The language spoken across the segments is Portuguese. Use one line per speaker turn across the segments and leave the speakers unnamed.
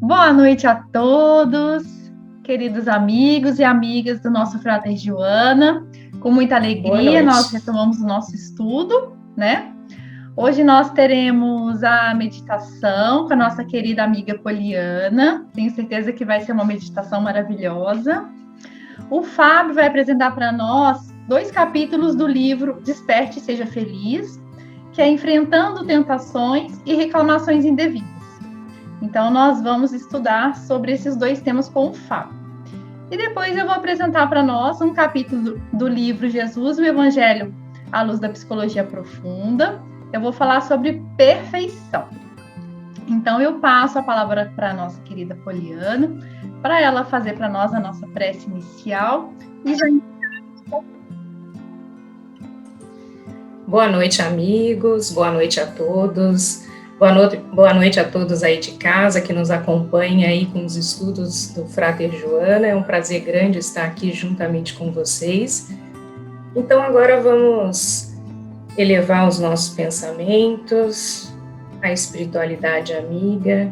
Boa noite a todos, queridos amigos e amigas do nosso Frater Joana. Com muita alegria, nós retomamos o nosso estudo, né? Hoje nós teremos a meditação com a nossa querida amiga Poliana. Tenho certeza que vai ser uma meditação maravilhosa. O Fábio vai apresentar para nós 2 capítulos do livro Desperte e Seja Feliz, que é Enfrentando Tentações e Reclamações Indevidas. Então, nós vamos estudar sobre esses 2 temas com o Fábio. E depois eu vou apresentar para nós um capítulo do livro Jesus e o Evangelho à Luz da Psicologia Profunda. Eu vou falar sobre perfeição. Então, eu passo a palavra para a nossa querida Poliana, para ela fazer para nós a nossa prece inicial. E já...
Boa noite, amigos. Boa noite a todos. Boa noite a todos aí de casa que nos acompanham aí com os estudos do Frater Joana. É um prazer grande estar aqui juntamente com vocês. Então agora vamos elevar os nossos pensamentos à espiritualidade amiga,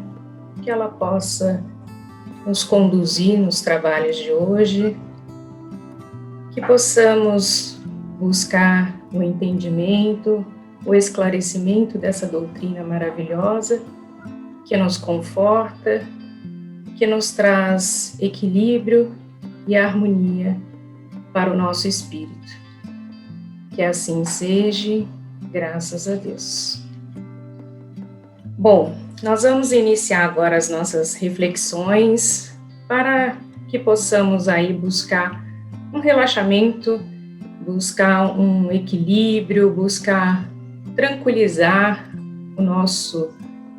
que ela possa nos conduzir nos trabalhos de hoje, que possamos buscar o entendimento, o esclarecimento dessa doutrina maravilhosa, que nos conforta, que nos traz equilíbrio e harmonia para o nosso espírito. Que assim seja, graças a Deus. Bom, nós vamos iniciar agora as nossas reflexões para que possamos aí buscar um relaxamento, buscar um equilíbrio, buscar tranquilizar o nosso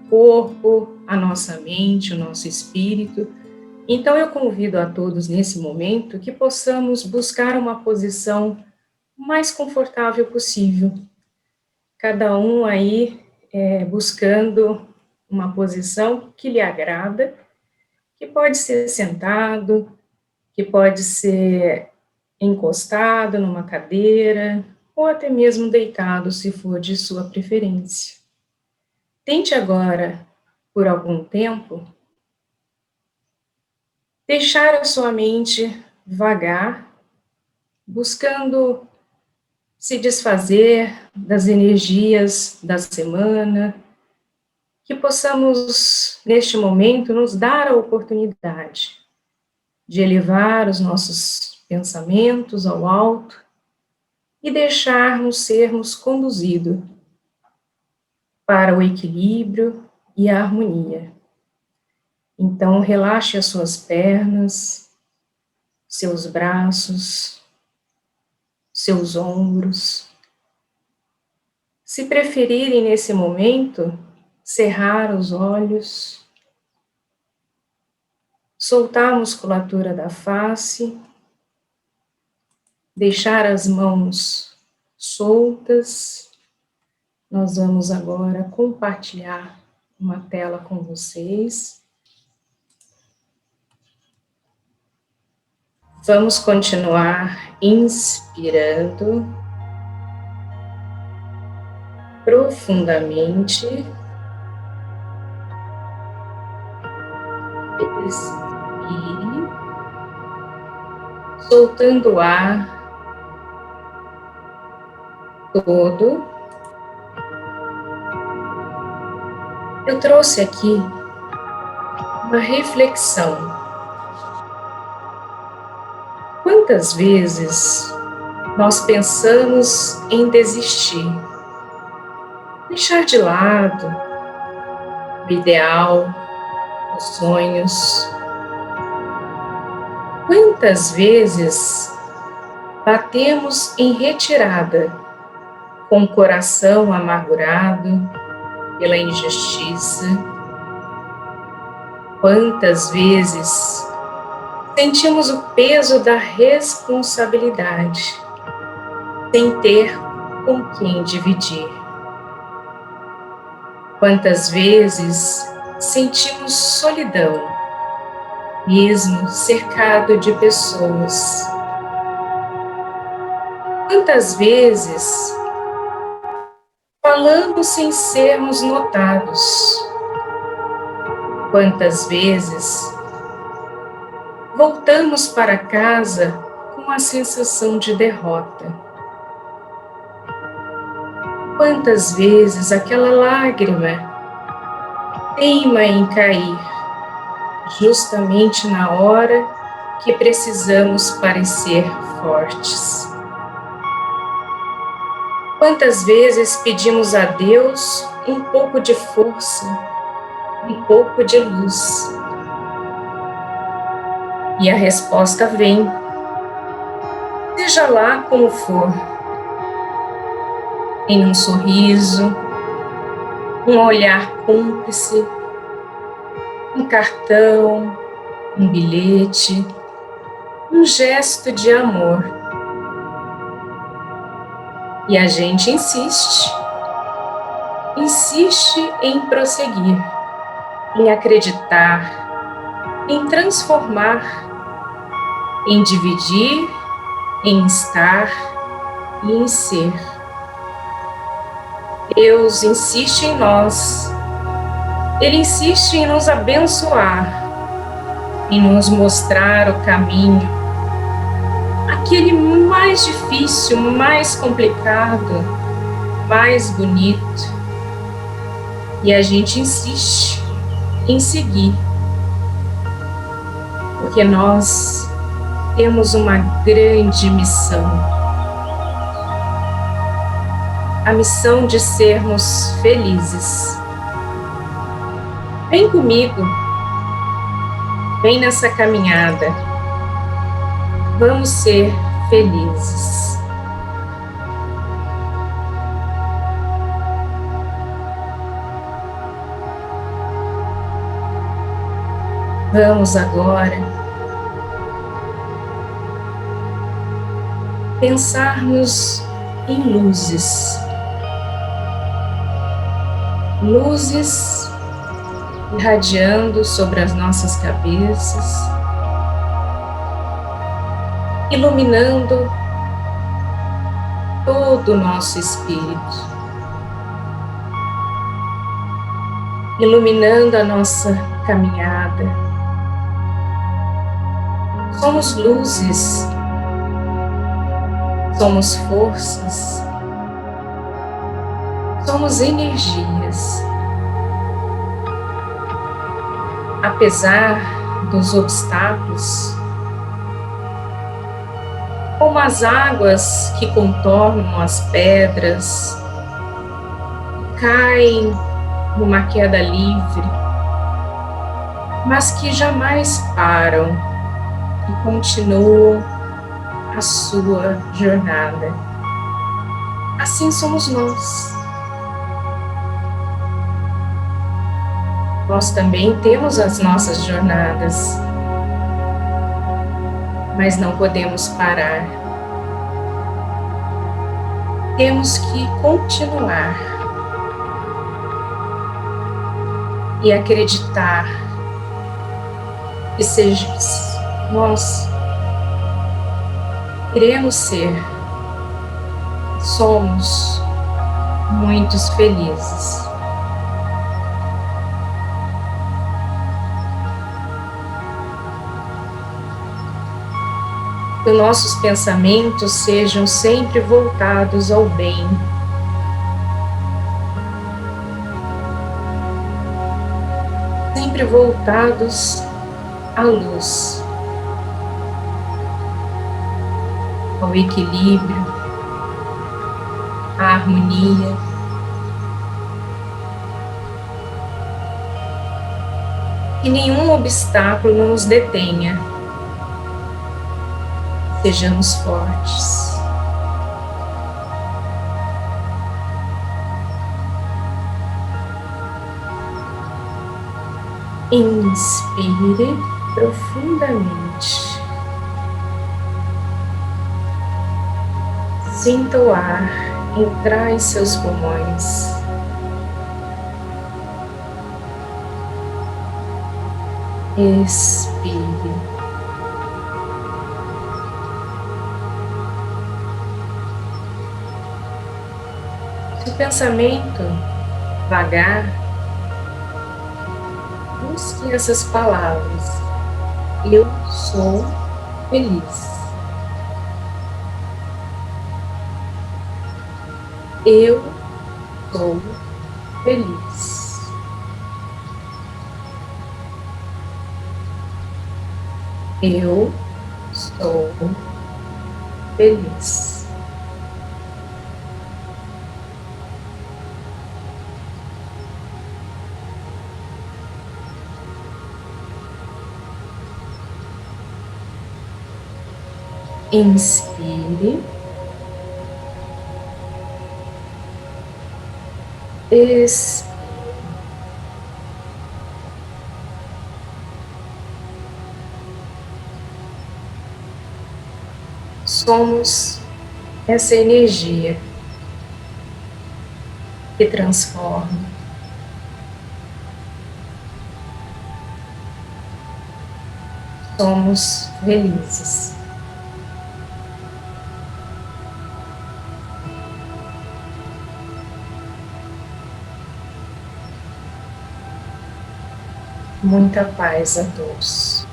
corpo, a nossa mente, o nosso espírito. Então eu convido a todos nesse momento que possamos buscar uma posição mais confortável possível. Cada um aí buscando uma posição que lhe agrada, que pode ser sentado, que pode ser encostado numa cadeira, ou até mesmo deitado, se for de sua preferência. Tente agora, por algum tempo, deixar a sua mente vagar, buscando se desfazer das energias da semana, que possamos, neste momento, nos dar a oportunidade de elevar os nossos pensamentos ao alto e deixarmos sermos conduzidos para o equilíbrio e a harmonia. Então, relaxe as suas pernas, seus braços, seus ombros. Se preferirem nesse momento, cerrar os olhos, soltar a musculatura da face, deixar as mãos soltas. Nós vamos agora compartilhar uma tela com vocês. Vamos continuar inspirando profundamente. Expire, soltando o ar todo. Eu trouxe aqui uma reflexão. Quantas vezes nós pensamos em desistir, deixar de lado o ideal, os sonhos? Quantas vezes batemos em retirada, com o coração amargurado pela injustiça? Quantas vezes sentimos o peso da responsabilidade, sem ter com quem dividir? Quantas vezes sentimos solidão, mesmo cercado de pessoas? Quantas vezes falamos sem sermos notados, Quantas vezes voltamos para casa com a sensação de derrota? Quantas vezes aquela lágrima teima em cair, justamente na hora que precisamos parecer fortes? Quantas vezes pedimos a Deus um pouco de força, um pouco de luz? E a resposta vem, seja lá como for, em um sorriso, um olhar cúmplice, um cartão, um bilhete, um gesto de amor. E a gente insiste em prosseguir, em acreditar, em transformar, em dividir, em estar e em ser. Deus insiste em nós, Ele insiste em nos abençoar, em nos mostrar o caminho, aquele mais difícil, mais complicado, mais bonito. E a gente insiste em seguir, porque nós temos uma grande missão. A missão de sermos felizes. Vem comigo, vem nessa caminhada. Vamos ser felizes. Vamos agora pensarmos em luzes. Luzes irradiando sobre as nossas cabeças, iluminando todo o nosso espírito, iluminando a nossa caminhada. Somos luzes, somos forças, somos energias. Apesar dos obstáculos, como as águas que contornam as pedras, caem numa queda livre, mas que jamais param e continuam a sua jornada. Assim somos nós. Nós também temos as nossas jornadas, mas não podemos parar. Temos que continuar e acreditar que nós queremos ser, somos muitos felizes. Que nossos pensamentos sejam sempre voltados ao bem. Sempre voltados à luz, ao equilíbrio, à harmonia. Que nenhum obstáculo nos detenha. Sejamos fortes. Inspire profundamente. Sinta o ar entrar em seus pulmões. Expire. Se o pensamento vagar, busque essas palavras. Eu sou feliz. Eu sou feliz. Eu sou feliz. Inspire. Expire. Somos essa energia que transforma. Somos felizes. Muita paz a todos.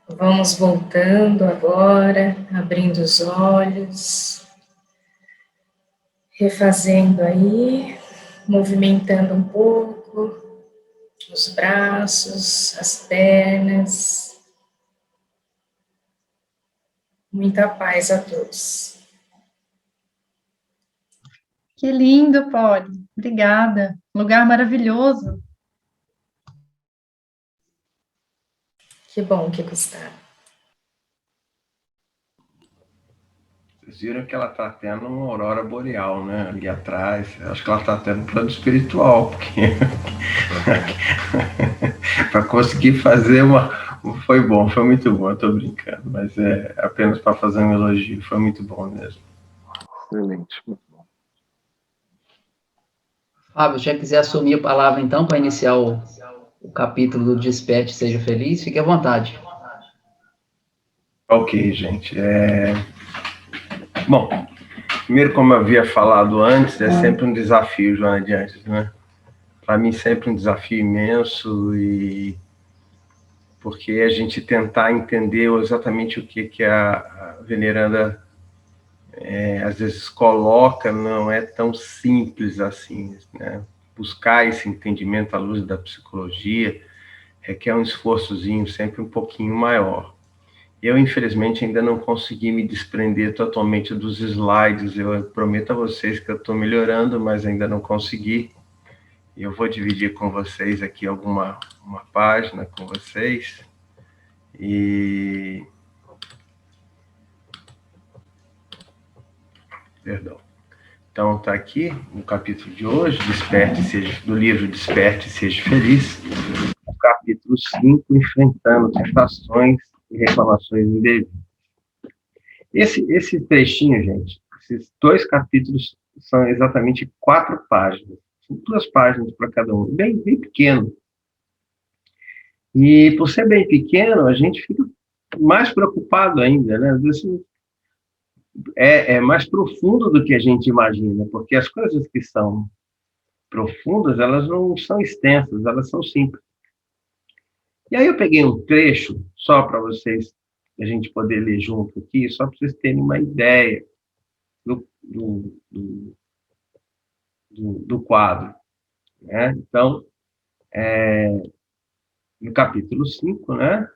Vamos voltando agora, abrindo os olhos, refazendo aí, movimentando um pouco os braços, as pernas. Muita paz a todos.
Que lindo, Polly. Obrigada. Lugar maravilhoso.
Que bom que gostaram.
Vocês viram que ela está tendo uma aurora boreal, né? Ali atrás. Acho que ela está tendo um plano espiritual, porque para conseguir fazer uma. Foi bom, foi muito bom, eu estou brincando, mas é apenas para fazer um elogio, foi muito bom mesmo.
Excelente, muito bom.
Fábio, se já quiser assumir a palavra então para iniciar o capítulo do Desperte Seja Feliz, fique à vontade.
Ok, gente. Bom, primeiro, como eu havia falado antes, é sempre um desafio, Joana de Anjos, né? Para mim, sempre um desafio imenso, e porque a gente tentar entender exatamente o que a veneranda às vezes coloca não é tão simples assim, né? Buscar esse entendimento à luz da psicologia requer um esforçozinho sempre um pouquinho maior. Eu, infelizmente, ainda não consegui me desprender totalmente dos slides. Eu prometo a vocês que eu estou melhorando, mas ainda não consegui. Eu vou dividir com vocês aqui uma página com vocês. Perdão. Então, está aqui no capítulo de hoje, do livro Desperte e Seja Feliz, o capítulo 5, Enfrentando Tentações e Reclamações Indevidas. Esse trechinho, gente, esses 2 capítulos são exatamente 4 páginas. São 2 páginas para cada um, bem pequeno. E por ser bem pequeno, a gente fica mais preocupado ainda, né? Às vezes é mais profundo do que a gente imagina, porque as coisas que são profundas, elas não são extensas, elas são simples. E aí eu peguei um trecho, só para vocês, a gente poder ler junto aqui, só para vocês terem uma ideia do quadro, né? Então, no capítulo 5, né?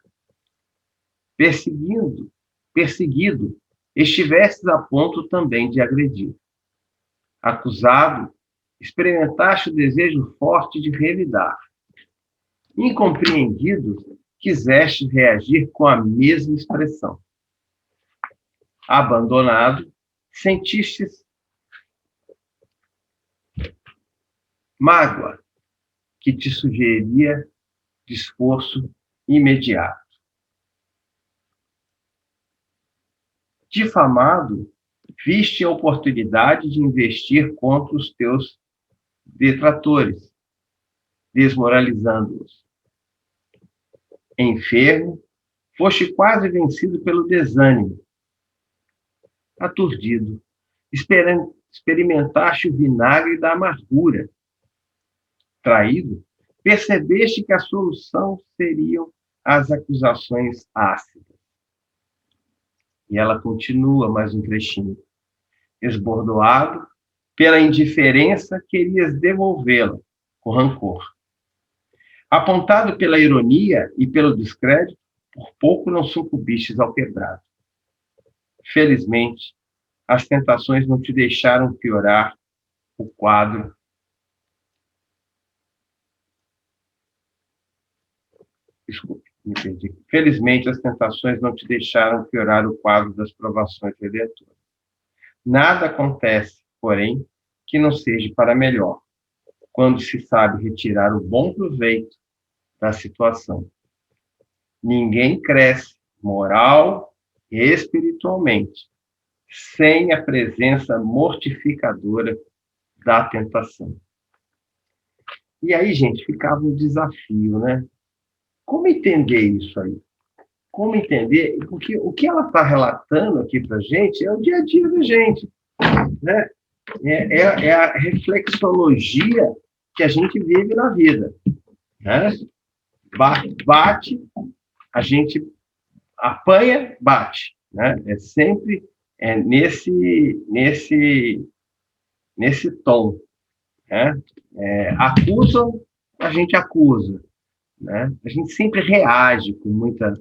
Perseguido, estivestes a ponto também de agredir. Acusado, experimentaste o desejo forte de revidar. Incompreendido, quiseste reagir com a mesma expressão. Abandonado, sentistes mágoa, que te sugeria esforço imediato. Difamado, viste a oportunidade de investir contra os teus detratores, desmoralizando-os. Enfermo, foste quase vencido pelo desânimo. aturdido. Experimentaste o vinagre da amargura. Traído, percebeste que a solução seriam as acusações ácidas. E ela continua mais um trechinho. Esbordoado, pela indiferença, querias devolvê-la com rancor. Apontado pela ironia e pelo descrédito, por pouco não sucumbistes ao quebrado. Felizmente, as tentações não te deixaram piorar o quadro. Desculpe, me perdi. Felizmente, as tentações não te deixaram piorar o quadro das provações redentoras. Nada acontece, porém, que não seja para melhor, quando se sabe retirar o bom proveito da situação. Ninguém cresce moral e espiritualmente sem a presença mortificadora da tentação. E aí, gente, ficava um desafio, né? Como entender isso aí? Como entender? Porque o que ela está relatando aqui para a gente é o dia a dia da gente, né? É a reflexologia que a gente vive na vida, né? Bate, a gente apanha, bate, né? É sempre nesse tom, né? Acusam, a gente acusa, né? A gente sempre reage com muita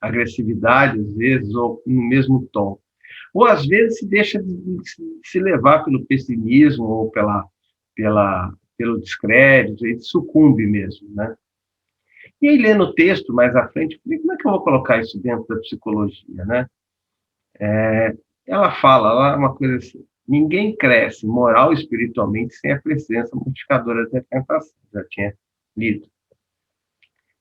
agressividade, às vezes, ou no mesmo tom. Ou, às vezes, se deixa de se levar pelo pessimismo ou pelo descrédito, e sucumbe mesmo, né? E aí, lendo o texto mais à frente, como é que eu vou colocar isso dentro da psicologia, né? Ela fala lá uma coisa assim: ninguém cresce moral e espiritualmente sem a presença modificadora da tentação. Já tinha lido.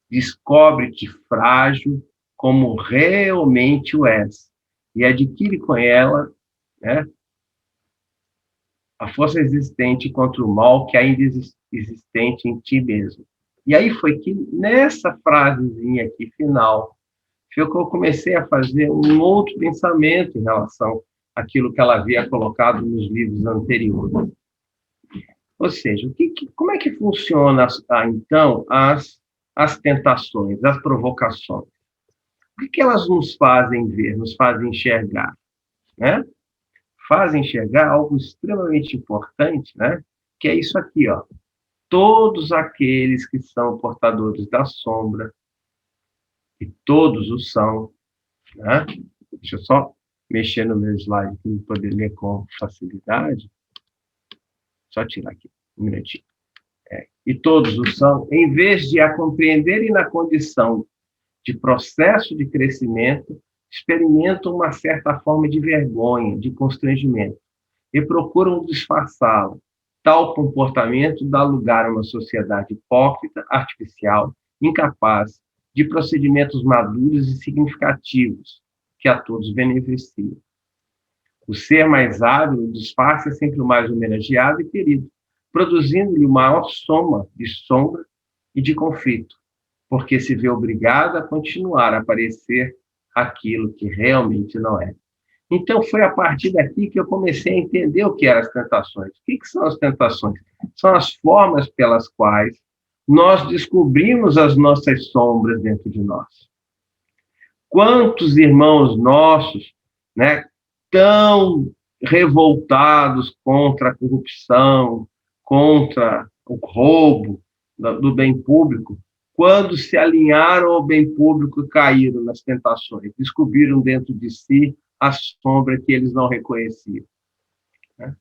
Descobre-te frágil como realmente o és e adquire com ela, né, a força existente contra o mal que ainda existente em ti mesmo. E aí foi que, nessa frasezinha aqui final, foi que eu comecei a fazer um outro pensamento em relação àquilo que ela havia colocado nos livros anteriores. Ou seja, como é que funciona, então, as tentações, as provocações? O que elas nos fazem ver, nos fazem enxergar, né? Fazem enxergar algo extremamente importante, né? Que é isso aqui, ó. Todos aqueles que são portadores da sombra, e todos o são, né? Deixa eu só mexer no meu slide para eu poder ler com facilidade. Só tirar aqui, um minutinho. E todos o são, em vez de a compreenderem na condição de processo de crescimento, experimentam uma certa forma de vergonha, de constrangimento, e procuram disfarçá-lo. Tal comportamento dá lugar a uma sociedade hipócrita, artificial, incapaz de procedimentos maduros e significativos, que a todos beneficiam. O ser mais hábil, o disfarce, é sempre o mais homenageado e querido, produzindo-lhe uma maior soma de sombra e de conflito, porque se vê obrigado a continuar a parecer aquilo que realmente não é. Então, foi a partir daqui que eu comecei a entender o que eram as tentações. O que são as tentações? São as formas pelas quais nós descobrimos as nossas sombras dentro de nós. Quantos irmãos nossos, né, tão revoltados contra a corrupção, contra o roubo do bem público, quando se alinharam ao bem público, caíram nas tentações, descobriram dentro de si a sombra que eles não reconheciam. Né?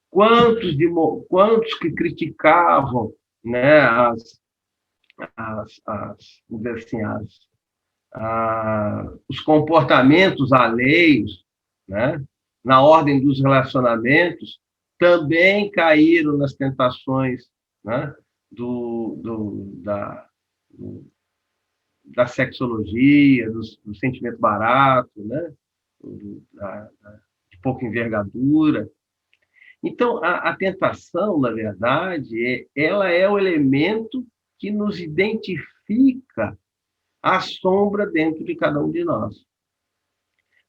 Quantos que criticavam, né, os comportamentos alheios, né, na ordem dos relacionamentos, também caíram nas tentações, né, da sexologia, do sentimento barato, né, de pouca envergadura. Então, a tentação, na verdade, ela é o elemento que nos identifica a sombra dentro de cada um de nós.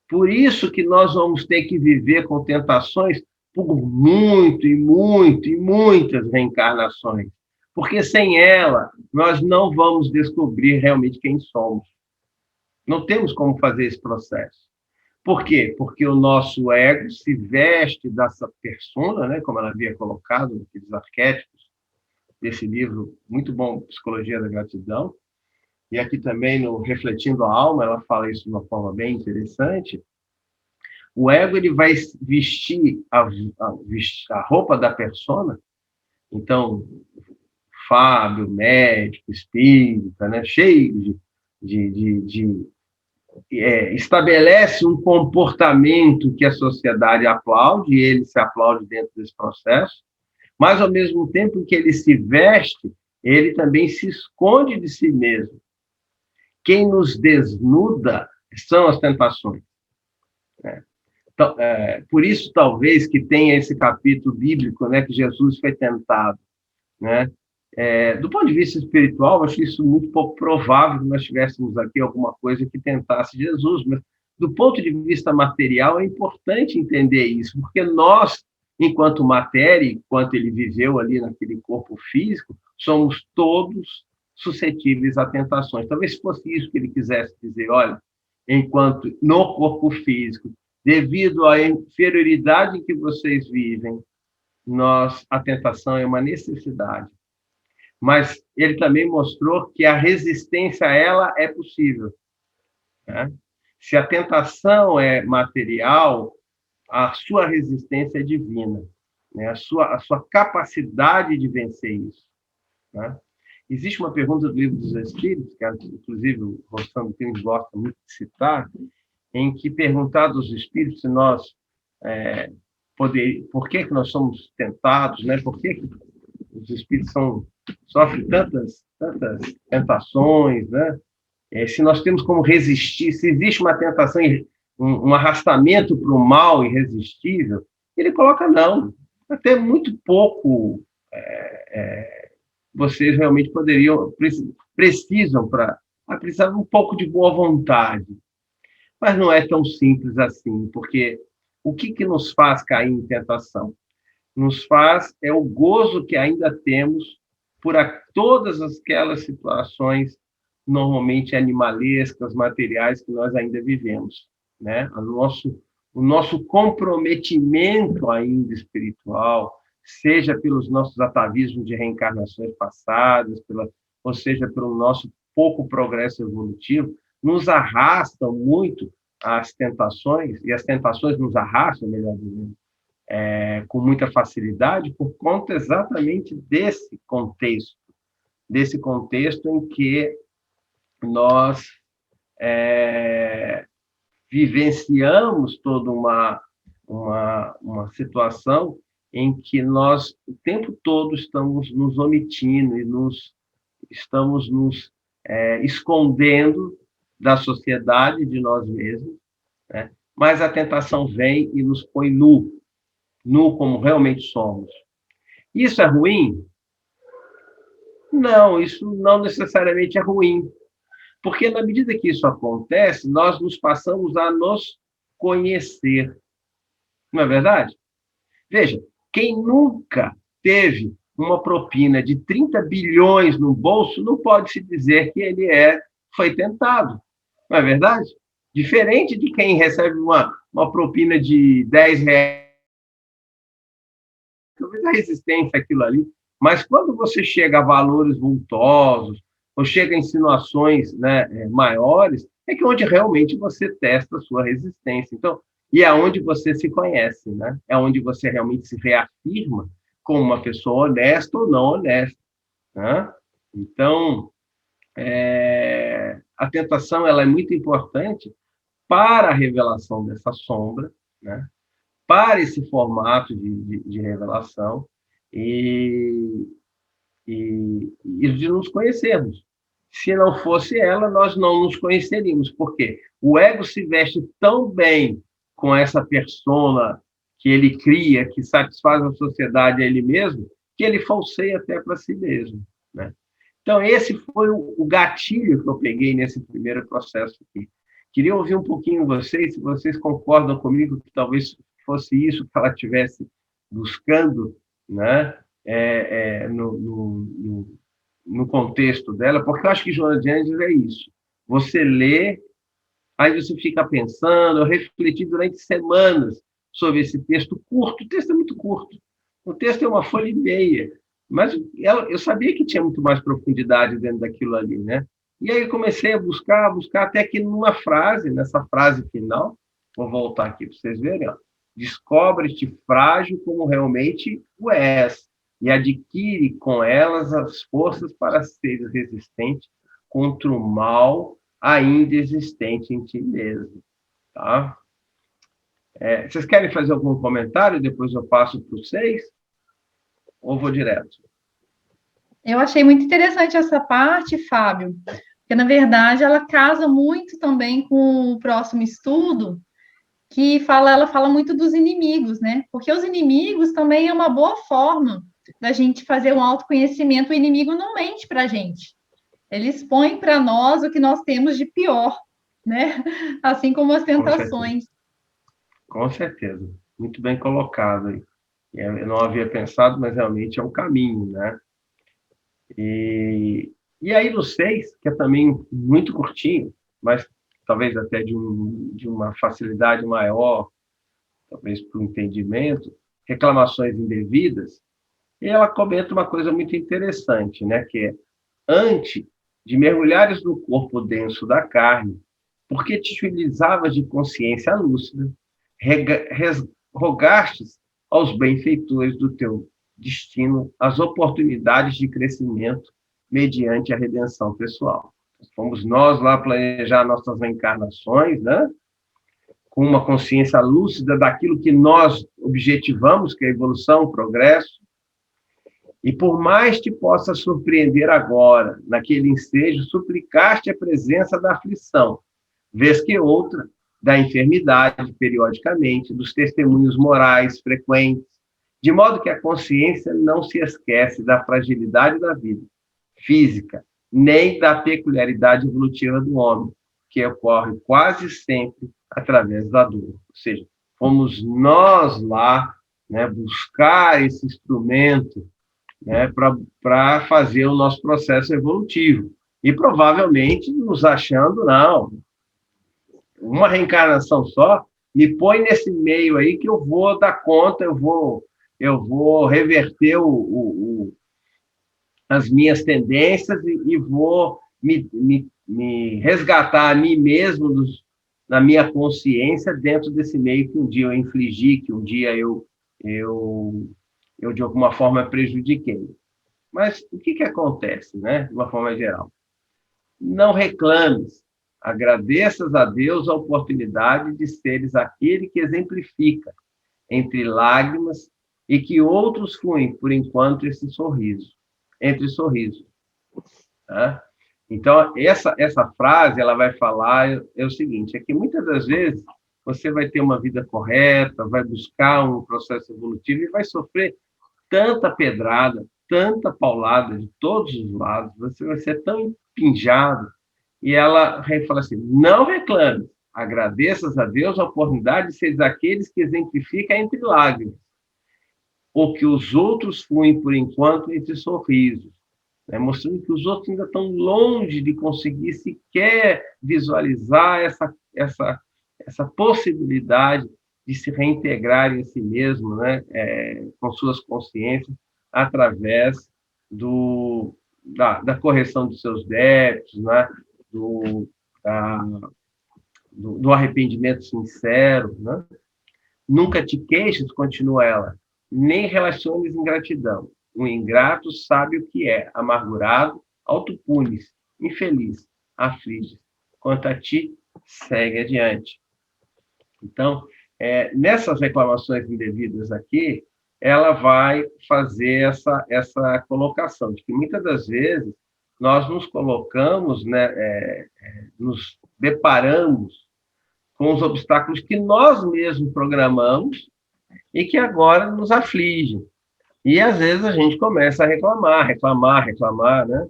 Por isso que nós vamos ter que viver com tentações por muito e muito e muitas reencarnações, porque sem ela nós não vamos descobrir realmente quem somos. Não temos como fazer esse processo. Por quê? Porque o nosso ego se veste dessa persona, né, como ela havia colocado naqueles arquétipos desse livro muito bom, Psicologia da Gratidão, e aqui também no Refletindo a Alma, ela fala isso de uma forma bem interessante. O ego ele vai vestir a roupa da persona. Então, Fábio, médico, espírita, né, cheio estabelece um comportamento que a sociedade aplaude, e ele se aplaude dentro desse processo, mas, ao mesmo tempo que ele se veste, ele também se esconde de si mesmo. Quem nos desnuda são as tentações, né? Então, por isso, talvez, que tenha esse capítulo bíblico, né, que Jesus foi tentado, né? Do ponto de vista espiritual, acho isso muito pouco provável que nós tivéssemos aqui alguma coisa que tentasse Jesus, mas do ponto de vista material é importante entender isso, porque nós, enquanto matéria, enquanto ele viveu ali naquele corpo físico, somos todos suscetíveis a tentações. Talvez fosse isso que ele quisesse dizer, olha, enquanto no corpo físico, devido à inferioridade em que vocês vivem, a tentação é uma necessidade. Mas ele também mostrou que a resistência a ela é possível, né? Se a tentação é material, a sua resistência é divina, né? A sua capacidade de vencer isso, né? Existe uma pergunta do Livro dos Espíritos, que inclusive o Rossano Pires gosta muito de citar, em que perguntado aos espíritos se nós por que nós somos tentados, né? Por que os espíritos sofrem tantas tentações, né? Se nós temos como resistir, se existe uma tentação, um arrastamento para o mal irresistível, ele coloca não. Até muito pouco vocês realmente precisam de um pouco de boa vontade. Mas não é tão simples assim, porque o que nos faz cair em tentação? Nos faz o gozo que ainda temos por todas aquelas situações normalmente animalescas, materiais que nós ainda vivemos, né? O nosso comprometimento ainda espiritual, seja pelos nossos atavismos de reencarnações passadas, ou seja, pelo nosso pouco progresso evolutivo, nos arrastam muito às tentações, e as tentações nos arrastam, melhor dizendo, com muita facilidade, por conta exatamente desse contexto em que nós vivenciamos toda uma situação em que nós, o tempo todo, estamos nos omitindo e estamos nos escondendo da sociedade, de nós mesmos, né? Mas a tentação vem e nos põe nu como realmente somos. Isso é ruim? Não, isso não necessariamente é ruim, porque na medida que isso acontece, nós nos passamos a nos conhecer. Não é verdade? Veja, quem nunca teve uma propina de 30 bilhões no bolso não pode se dizer que ele foi tentado. Não é verdade? Diferente de quem recebe uma propina de 10 reais, talvez a resistência àquilo ali, mas quando você chega a valores vultosos, ou chega a insinuações, né, maiores, é que onde realmente você testa a sua resistência. Então, e é onde você se conhece, né? É onde você realmente se reafirma como uma pessoa honesta ou não honesta, né? Então, a tentação ela é muito importante para a revelação dessa sombra, né? Para esse formato de revelação e de nos conhecermos. Se não fosse ela, nós não nos conheceríamos. Por quê? O ego se veste tão bem com essa persona que ele cria, que satisfaz a sociedade a ele mesmo, que ele falseia até para si mesmo, né? Então, esse foi o gatilho que eu peguei nesse primeiro processo aqui, Queria ouvir um pouquinho vocês, se vocês concordam comigo que talvez fosse isso que ela estivesse buscando, né, no contexto dela, porque eu acho que Joana de Ângeles é isso. Você lê, aí você fica pensando, eu refleti durante semanas sobre esse texto curto, o texto é muito curto, o texto é 1,5 folha, mas eu sabia que tinha muito mais profundidade dentro daquilo ali, né? E aí eu comecei a buscar, até que nessa frase final, vou voltar aqui para vocês verem, ó, descobre-te frágil como realmente o és, e adquire com elas as forças para ser resistente contra o mal ainda existente em ti mesmo. Tá? Vocês querem fazer algum comentário? Depois eu passo para vocês? Ou vou direto?
Eu achei muito interessante essa parte, Fábio, porque, na verdade, ela casa muito também com o próximo estudo, que ela fala muito dos inimigos, né? Porque os inimigos também é uma boa forma da gente fazer um autoconhecimento. O inimigo não mente para a gente. Ele expõe para nós o que nós temos de pior, né? Assim como as tentações.
Com certeza. Muito bem colocado aí. Eu não havia pensado, mas realmente é um caminho, né? E aí no 6, que é também muito curtinho, mas talvez até de uma facilidade maior, talvez para o entendimento, reclamações indevidas, e ela comenta uma coisa muito interessante, né? Que é, antes de mergulhares no corpo denso da carne, porque te utilizavas de consciência lúcida, rogastes aos benfeitores do teu destino as oportunidades de crescimento mediante a redenção pessoal. Fomos nós lá planejar nossas reencarnações, né? Com uma consciência lúcida daquilo que nós objetivamos, que é a evolução, o progresso. E por mais te possa surpreender agora, naquele ensejo, suplicaste a presença da aflição, vez que outra, da enfermidade, periodicamente, dos testemunhos morais frequentes, de modo que a consciência não se esquece da fragilidade da vida física, nem da peculiaridade evolutiva do homem, que ocorre quase sempre através da dor. Ou seja, fomos nós lá, né, buscar esse instrumento, né, para fazer o nosso processo evolutivo. E provavelmente nos achando, não, uma reencarnação só, me põe nesse meio aí que eu vou dar conta, eu vou reverter as minhas tendências e vou me resgatar a mim mesmo na minha consciência dentro desse meio que um dia eu infligi, que um dia eu de alguma forma prejudiquei. Mas o que acontece, né, de uma forma geral? Não reclames, agradeças a Deus a oportunidade de seres aquele que exemplifica entre lágrimas e que outros fluem, por enquanto, entre sorrisos. Tá? Então, essa frase, ela vai falar o seguinte, é que muitas das vezes você vai ter uma vida correta, vai buscar um processo evolutivo e vai sofrer tanta pedrada, tanta paulada de todos os lados, você vai ser tão empinjado. E ela fala assim, não reclame, agradeças a Deus a oportunidade de seres aqueles que exemplifica entre lágrimas, ou que os outros fluem, por enquanto, entre sorrisos, né? Mostrando que os outros ainda estão longe de conseguir sequer visualizar essa possibilidade de se reintegrarem em si mesmo, né? Com suas consciências, através da correção dos seus débitos, né? Do arrependimento sincero, né? Nunca te queixes, continua ela, nem relaciones ingratidão. O ingrato sabe o que é, amargurado, autopune-se, infeliz, aflige. Quanto a ti, segue adiante. Então, nessas reclamações indevidas aqui, ela vai fazer essa colocação, de que muitas das vezes nós nos colocamos, né, nos deparamos com os obstáculos que nós mesmos programamos e que agora nos afligem. E, às vezes, a gente começa a reclamar, né?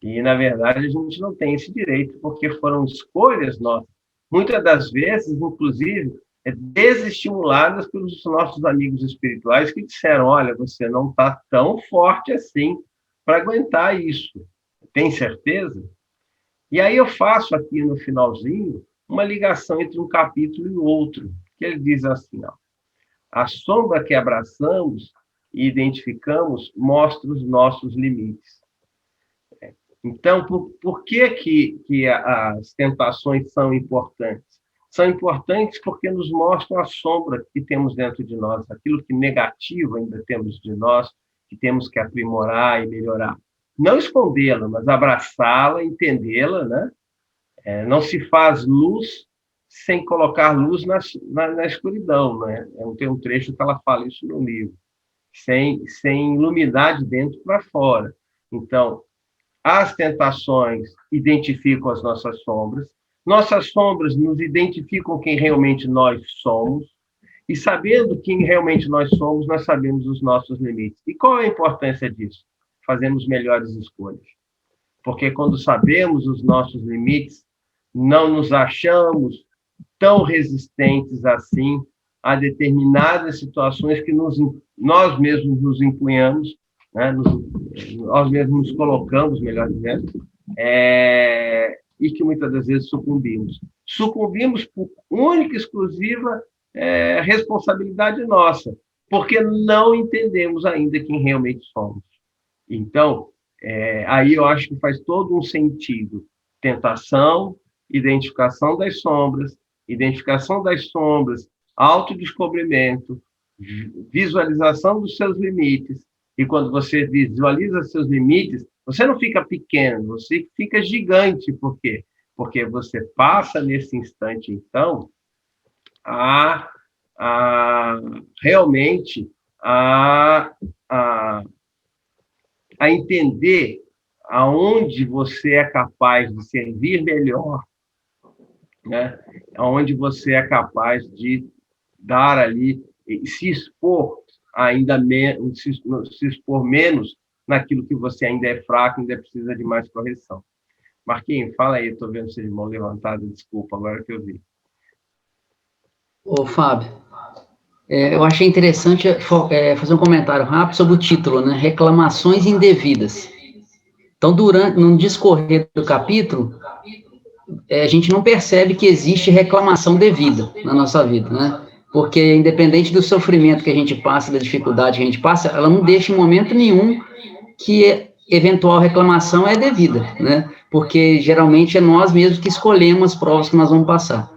E, na verdade, a gente não tem esse direito, porque foram escolhas nossas muitas das vezes, inclusive, desestimuladas pelos nossos amigos espirituais que disseram, olha, você não está tão forte assim para aguentar isso. Tem certeza? E aí eu faço aqui no finalzinho uma ligação entre um capítulo e o outro, que ele diz assim, ó, a sombra que abraçamos e identificamos mostra os nossos limites. Então, por que as tentações são importantes? São importantes porque nos mostram a sombra que temos dentro de nós, aquilo que negativo ainda temos de nós, que temos que aprimorar e melhorar. Não escondê-la, mas abraçá-la, entendê-la, né? Não se faz luz sem colocar luz na escuridão, né? Tem um trecho que ela fala isso no livro. Sem iluminar de dentro para fora. Então, as tentações identificam as nossas sombras nos identificam quem realmente nós somos, e sabendo quem realmente nós somos, nós sabemos os nossos limites. E qual é a importância disso? Fazemos melhores escolhas. Porque quando sabemos os nossos limites, não nos achamos tão resistentes assim a determinadas situações que nós mesmos nos impunhamos, né? Nós mesmos nos colocamos, melhor dizendo, e que muitas das vezes sucumbimos. Sucumbimos por única e exclusiva responsabilidade nossa, porque não entendemos ainda quem realmente somos. Então, aí eu acho que faz todo um sentido. Tentação, identificação das sombras, autodescobrimento, visualização dos seus limites. E quando você visualiza seus limites, você não fica pequeno, você fica gigante. Por quê? Porque você passa nesse instante, então, realmente a entender aonde você é capaz de servir melhor, né? Aonde você é capaz de dar ali, se expor ainda menos, se expor menos naquilo que você ainda é fraco, ainda precisa de mais correção. Marquinhos, fala aí, estou vendo você de mão levantada, desculpa, agora que eu vi.
Ô, Fábio, eu achei interessante fazer um comentário rápido sobre o título, né? Reclamações indevidas. Então, no discorrer do capítulo, a gente não percebe que existe reclamação devida na nossa vida, né? Porque, independente do sofrimento que a gente passa, da dificuldade que a gente passa, ela não deixa em momento nenhum que eventual reclamação é devida, né? Porque, geralmente, é nós mesmos que escolhemos as provas que nós vamos passar.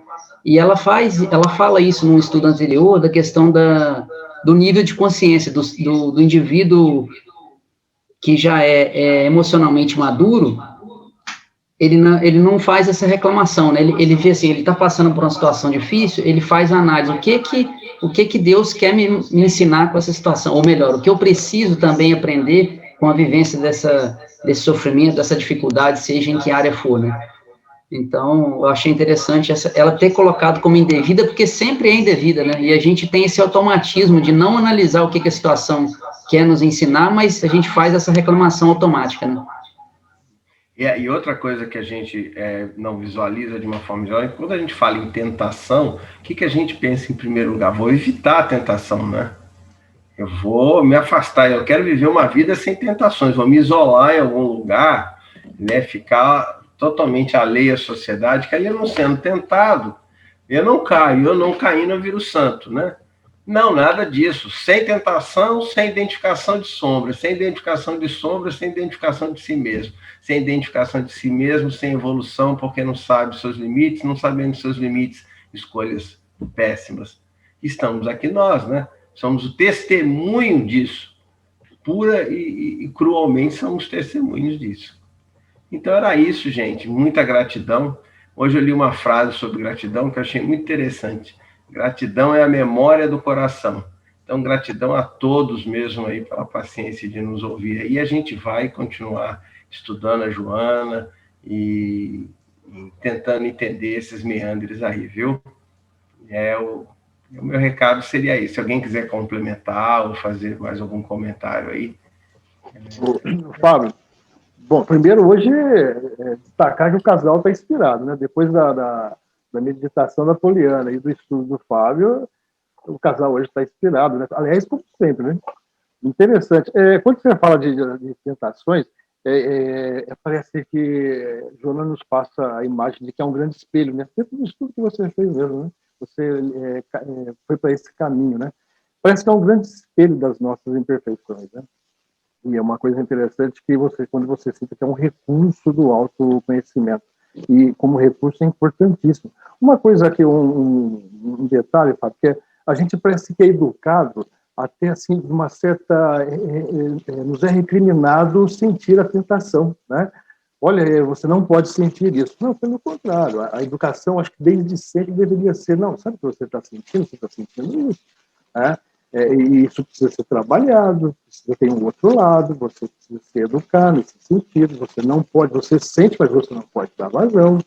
E ela fala isso num estudo anterior, da questão do nível de consciência do indivíduo que já é emocionalmente maduro. Ele não faz essa reclamação, né? Ele vê assim, ele está passando por uma situação difícil, ele faz a análise, o que Deus quer me ensinar com essa situação, ou melhor, o que eu preciso também aprender com a vivência desse sofrimento, dessa dificuldade, seja em que área for, né? Então, eu achei interessante ela ter colocado como indevida, porque sempre é indevida, né? E a gente tem esse automatismo de não analisar o que a situação quer nos ensinar, mas a gente faz essa reclamação automática, né?
E outra coisa que a gente não visualiza de uma forma geral, quando a gente fala em tentação, o que a gente pensa em primeiro lugar? Vou evitar a tentação, né? Eu vou me afastar, eu quero viver uma vida sem tentações, vou me isolar em algum lugar, né? Ficar totalmente alheio à sociedade, que ali eu não sendo tentado, eu não caindo, eu viro santo, né? Não, nada disso. Sem tentação, sem identificação de sombra, sem identificação de sombra, sem identificação de si mesmo. Sem identificação de si mesmo, sem evolução, porque não sabe seus limites, não sabendo seus limites, escolhas péssimas. Estamos aqui nós, né? Somos o testemunho disso. Pura e cruelmente somos testemunhos disso. Então era isso, gente. Muita gratidão. Hoje eu li uma frase sobre gratidão que eu achei muito interessante. Gratidão é a memória do coração. Então, gratidão a todos mesmo aí pela paciência de nos ouvir. Aí a gente vai continuar estudando a Joana e tentando entender esses meandres aí, viu? O meu recado seria isso. Se alguém quiser complementar ou fazer mais algum comentário aí.
Fábio, bom, primeiro hoje destacar que o casal está inspirado, né? Depois da da meditação napoleana e do estudo do Fábio, o casal hoje está inspirado, né? Aliás, como sempre, né? Interessante. Quando você fala de tentações, parece que Joana nos passa a imagem de que é um grande espelho, né? Dentro do estudo que você fez mesmo, né? Você foi para esse caminho, né? Parece que é um grande espelho das nossas imperfeições, né? E é uma coisa interessante que quando você cita que é um recurso do autoconhecimento, e como recurso é importantíssimo. Uma coisa que um detalhe, Fábio, que a gente parece que é educado até assim de uma certa nos é recriminado sentir a tentação, né? Olha, você não pode sentir isso. Não, pelo contrário, a educação, acho que desde sempre deveria ser, não, sabe o que você está sentindo? Você está sentindo isso, né? E isso precisa ser trabalhado, precisa ter um outro lado, você precisa se educar nesse sentido, você não pode, você sente, mas você não pode dar vazão,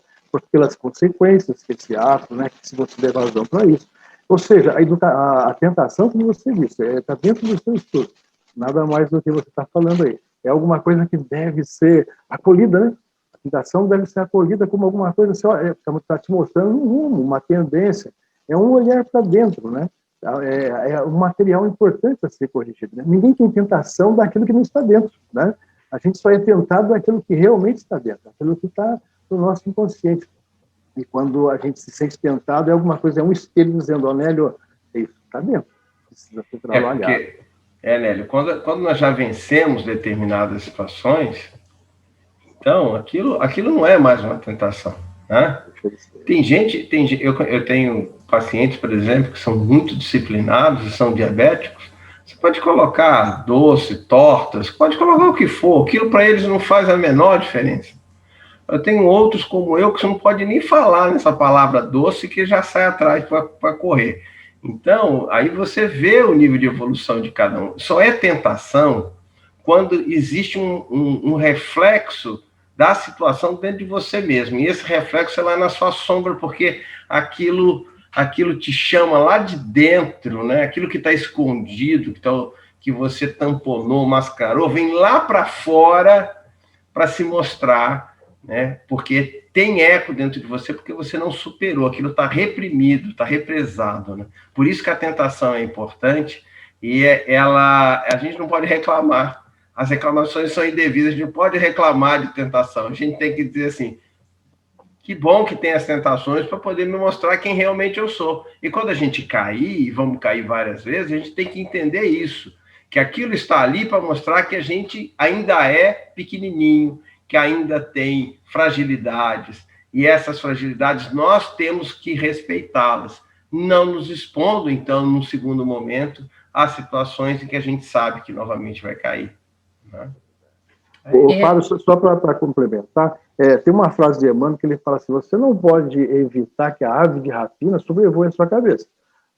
pelas consequências que esse ato, né, que se você der vazão para isso. Ou seja, a tentação, como você disse, está dentro do seu estudo, nada mais do que você está falando aí. É alguma coisa que deve ser acolhida, né? A tentação deve ser acolhida como alguma coisa, assim, está te mostrando um rumo, uma tendência, é um olhar para dentro, né? É um material importante a ser corrigido. Né? Ninguém tem tentação daquilo que não está dentro. Né? A gente só é tentado daquilo que realmente está dentro, daquilo que está no nosso inconsciente. E quando a gente se sente tentado, é alguma coisa, é um espelho dizendo, Nélio, isso está dentro, precisa ser trabalhado.
Nélio, quando nós já vencemos determinadas situações, então aquilo não é mais uma tentação. Né? Eu tenho pacientes, por exemplo, que são muito disciplinados e são diabéticos. Você pode colocar doce, tortas, pode colocar o que for, aquilo para eles não faz a menor diferença. Eu tenho outros como eu que você não pode nem falar nessa palavra doce que já sai atrás para correr. Então, aí você vê o nível de evolução de cada um. Só é tentação quando existe um reflexo da situação dentro de você mesmo. E esse reflexo é lá na sua sombra, porque aquilo te chama lá de dentro, né? Aquilo que está escondido, que você tamponou, mascarou, vem lá para fora para se mostrar, né? Porque tem eco dentro de você, porque você não superou, aquilo está reprimido, está represado, né? Por isso que a tentação é importante e a gente não pode reclamar. As reclamações são indevidas, a gente não pode reclamar de tentação, a gente tem que dizer assim, que bom que tem as tentações para poder me mostrar quem realmente eu sou. E quando a gente cair, e vamos cair várias vezes, a gente tem que entender isso, que aquilo está ali para mostrar que a gente ainda é pequenininho, que ainda tem fragilidades, e essas fragilidades nós temos que respeitá-las, não nos expondo, então, num segundo momento, a situações em que a gente sabe que novamente vai cair. Né?
Fábio, só para complementar, tem uma frase de Emmanuel que ele fala assim, você não pode evitar que a ave de rapina sobrevoe a sua cabeça.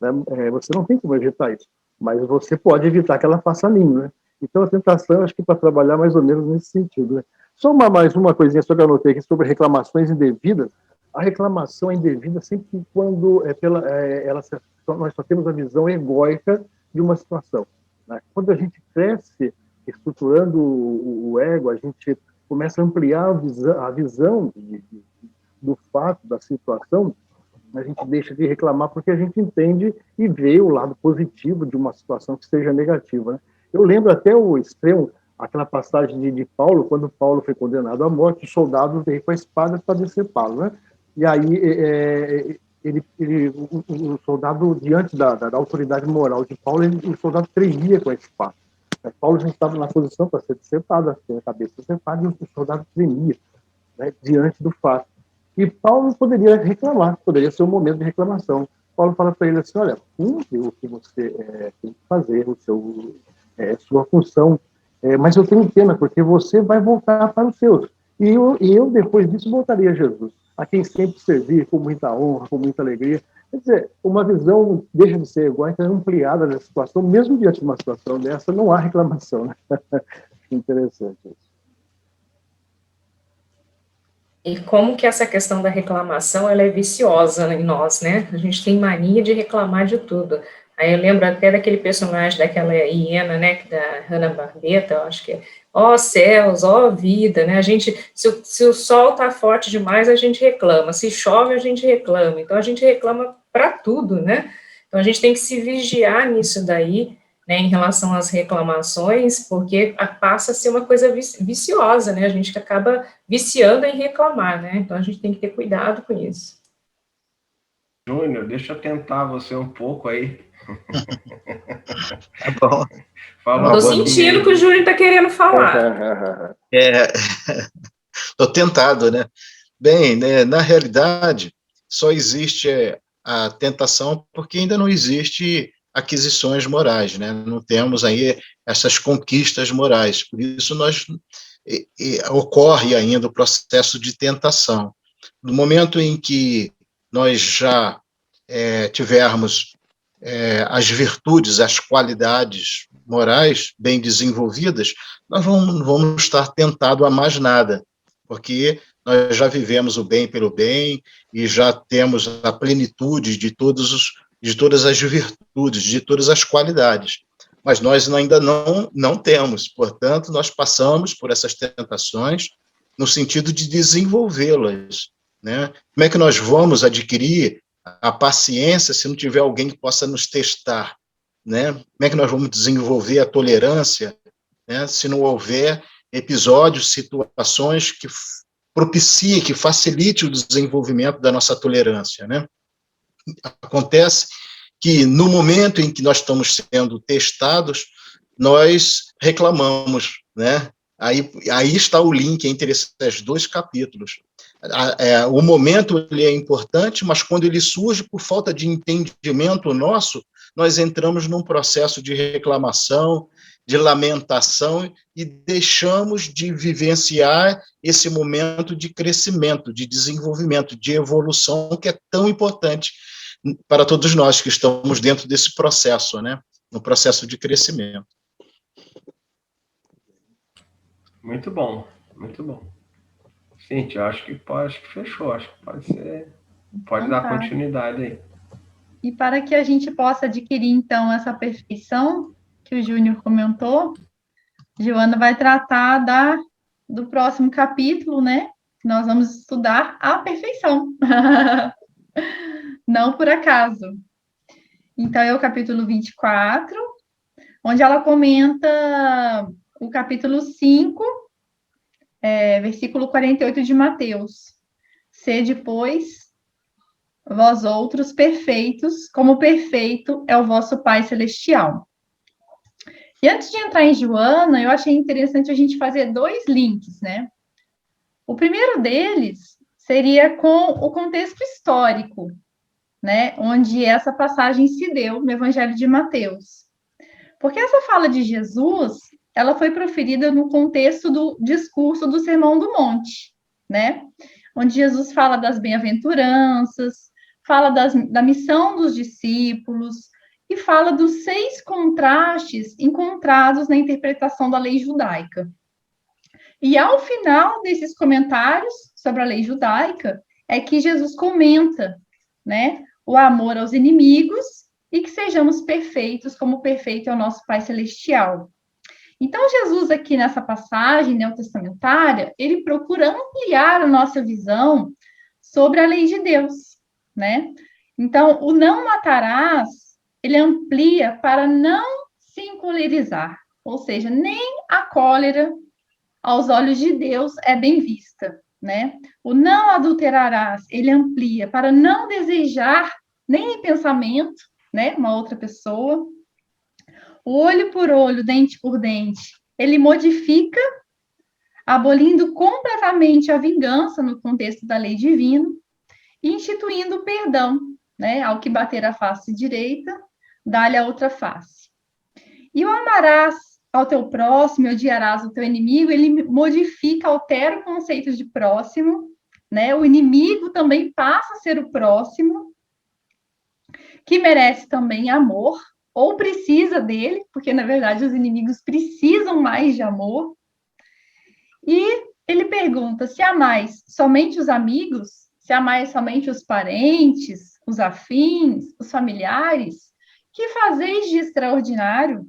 Né? Você não tem como evitar isso, mas você pode evitar que ela faça ninho. Né? Então, a tentação, acho que para trabalhar mais ou menos nesse sentido. Né? Só mais uma coisinha só que eu anotei aqui sobre reclamações indevidas. A reclamação é indevida sempre quando nós só temos a visão egóica de uma situação. Né? Quando a gente cresce estruturando o ego, a gente começa a ampliar a visão do fato, da situação, a gente deixa de reclamar porque a gente entende e vê o lado positivo de uma situação que seja negativa. Né? Eu lembro até o extremo, aquela passagem de Paulo, quando Paulo foi condenado à morte, o soldado veio com a espada para decepá-lo, né? E aí o soldado, diante da autoridade moral de Paulo, o soldado tremia com a espada. Paulo já estava na posição para ser decepado, a cabeça decepada, e o soldado tremia, né, diante do fato. E Paulo poderia reclamar, poderia ser um momento de reclamação. Paulo fala para ele assim, olha, cumpre o que você tem que fazer, sua função, mas eu tenho pena, porque você vai voltar para os seus. E eu, depois disso, voltaria a Jesus, a quem sempre servir com muita honra, com muita alegria. Quer dizer, uma visão deixa de ser egóica, é ampliada da situação, mesmo diante de uma situação dessa, não há reclamação. Né? Interessante isso.
E como que essa questão da reclamação, ela é viciosa em nós, né? A gente tem mania de reclamar de tudo. Aí eu lembro até daquele personagem daquela hiena, né, da Hanna-Barbera, eu acho que é, ó céus, ó vida, né, a gente, se o sol tá forte demais, a gente reclama, se chove, a gente reclama, então a gente reclama para tudo, né, então a gente tem que se vigiar nisso daí, né, em relação às reclamações, porque passa a ser uma coisa viciosa, né, a gente acaba viciando em reclamar, né, então a gente tem que ter cuidado com isso.
Júnior, deixa eu tentar você um pouco aí.
Tá bom.
Estou sentindo que o Júnior está querendo falar.
Estou tentado, né? Bem, né, na realidade, só existe a tentação porque ainda não existe aquisições morais, né? Não temos aí essas conquistas morais. Por isso ocorre ainda o processo de tentação. No momento em que nós já tivermos as virtudes, as qualidades morais bem desenvolvidas, nós não vamos estar tentados a mais nada, porque nós já vivemos o bem pelo bem e já temos a plenitude de todas as virtudes, de todas as qualidades. Mas nós ainda não temos, portanto, nós passamos por essas tentações no sentido de desenvolvê-las, né? Como é que nós vamos adquirir a paciência se não tiver alguém que possa nos testar, né? Como é que nós vamos desenvolver a tolerância, né, se não houver episódios, situações que propiciem, que facilite o desenvolvimento da nossa tolerância, né? Acontece que no momento em que nós estamos sendo testados, nós reclamamos, né? Aí está o link entre esses dois capítulos. O momento ele é importante, mas quando ele surge por falta de entendimento nosso, nós entramos num processo de reclamação, de lamentação e deixamos de vivenciar esse momento de crescimento, de desenvolvimento, de evolução que é tão importante para todos nós que estamos dentro desse processo, né? No processo de crescimento.
Muito bom, muito bom. Cíntia, eu acho que fechou, acho que pode ser, pode dar continuidade aí.
E para que a gente possa adquirir, então, essa perfeição que o Júnior comentou, Joana vai tratar do próximo capítulo, né? Nós vamos estudar a perfeição. Não por acaso. Então, é o capítulo 24, onde ela comenta o capítulo 5, versículo 48 de Mateus. Sede, pois, vós outros perfeitos, como perfeito é o vosso Pai Celestial. E antes de entrar em Joana, eu achei interessante a gente fazer 2 links, né? O primeiro deles seria com o contexto histórico, né? Onde essa passagem se deu no Evangelho de Mateus. Porque essa fala de Jesus, ela foi proferida no contexto do discurso do Sermão do Monte, né? Onde Jesus fala das bem-aventuranças, fala da missão dos discípulos e fala dos 6 contrastes encontrados na interpretação da lei judaica. E ao final desses comentários sobre a lei judaica, é que Jesus comenta, né, o amor aos inimigos e que sejamos perfeitos como perfeito é o nosso Pai Celestial. Então, Jesus aqui nessa passagem neotestamentária, ele procura ampliar a nossa visão sobre a lei de Deus, né? Então, o não matarás, ele amplia para não se encolerizar, ou seja, nem a cólera aos olhos de Deus é bem vista, né? O não adulterarás, ele amplia para não desejar nem em pensamento, né, uma outra pessoa. O olho por olho, dente por dente, ele modifica, abolindo completamente a vingança no contexto da lei divina e instituindo o perdão, né? Ao que bater a face direita, dá-lhe a outra face. E o amarás ao teu próximo e odiarás o teu inimigo, ele modifica, altera o conceito de próximo, né? O inimigo também passa a ser o próximo, que merece também amor, ou precisa dele, porque, na verdade, os inimigos precisam mais de amor. E ele pergunta, se amais somente os amigos, se amais somente os parentes, os afins, os familiares, que fazeis de extraordinário?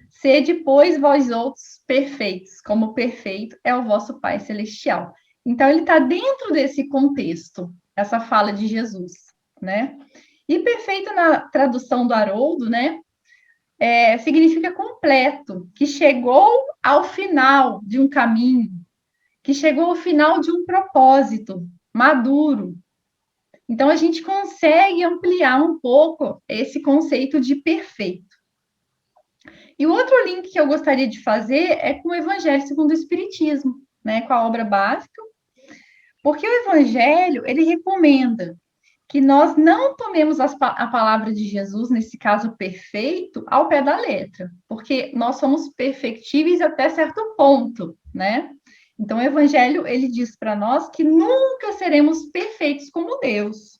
Sede, pois, vós outros perfeitos, como perfeito é o vosso Pai Celestial. Então, ele está dentro desse contexto, essa fala de Jesus, né? E perfeito, na tradução do Haroldo, né? Significa completo, que chegou ao final de um caminho, que chegou ao final de um propósito, maduro. Então, a gente consegue ampliar um pouco esse conceito de perfeito. E o outro link que eu gostaria de fazer é com o Evangelho segundo o Espiritismo, né, com a obra básica, porque o Evangelho, ele recomenda que nós não tomemos a palavra de Jesus, nesse caso perfeito, ao pé da letra, porque nós somos perfectíveis até certo ponto, né? Então, o Evangelho, ele diz para nós que nunca seremos perfeitos como Deus,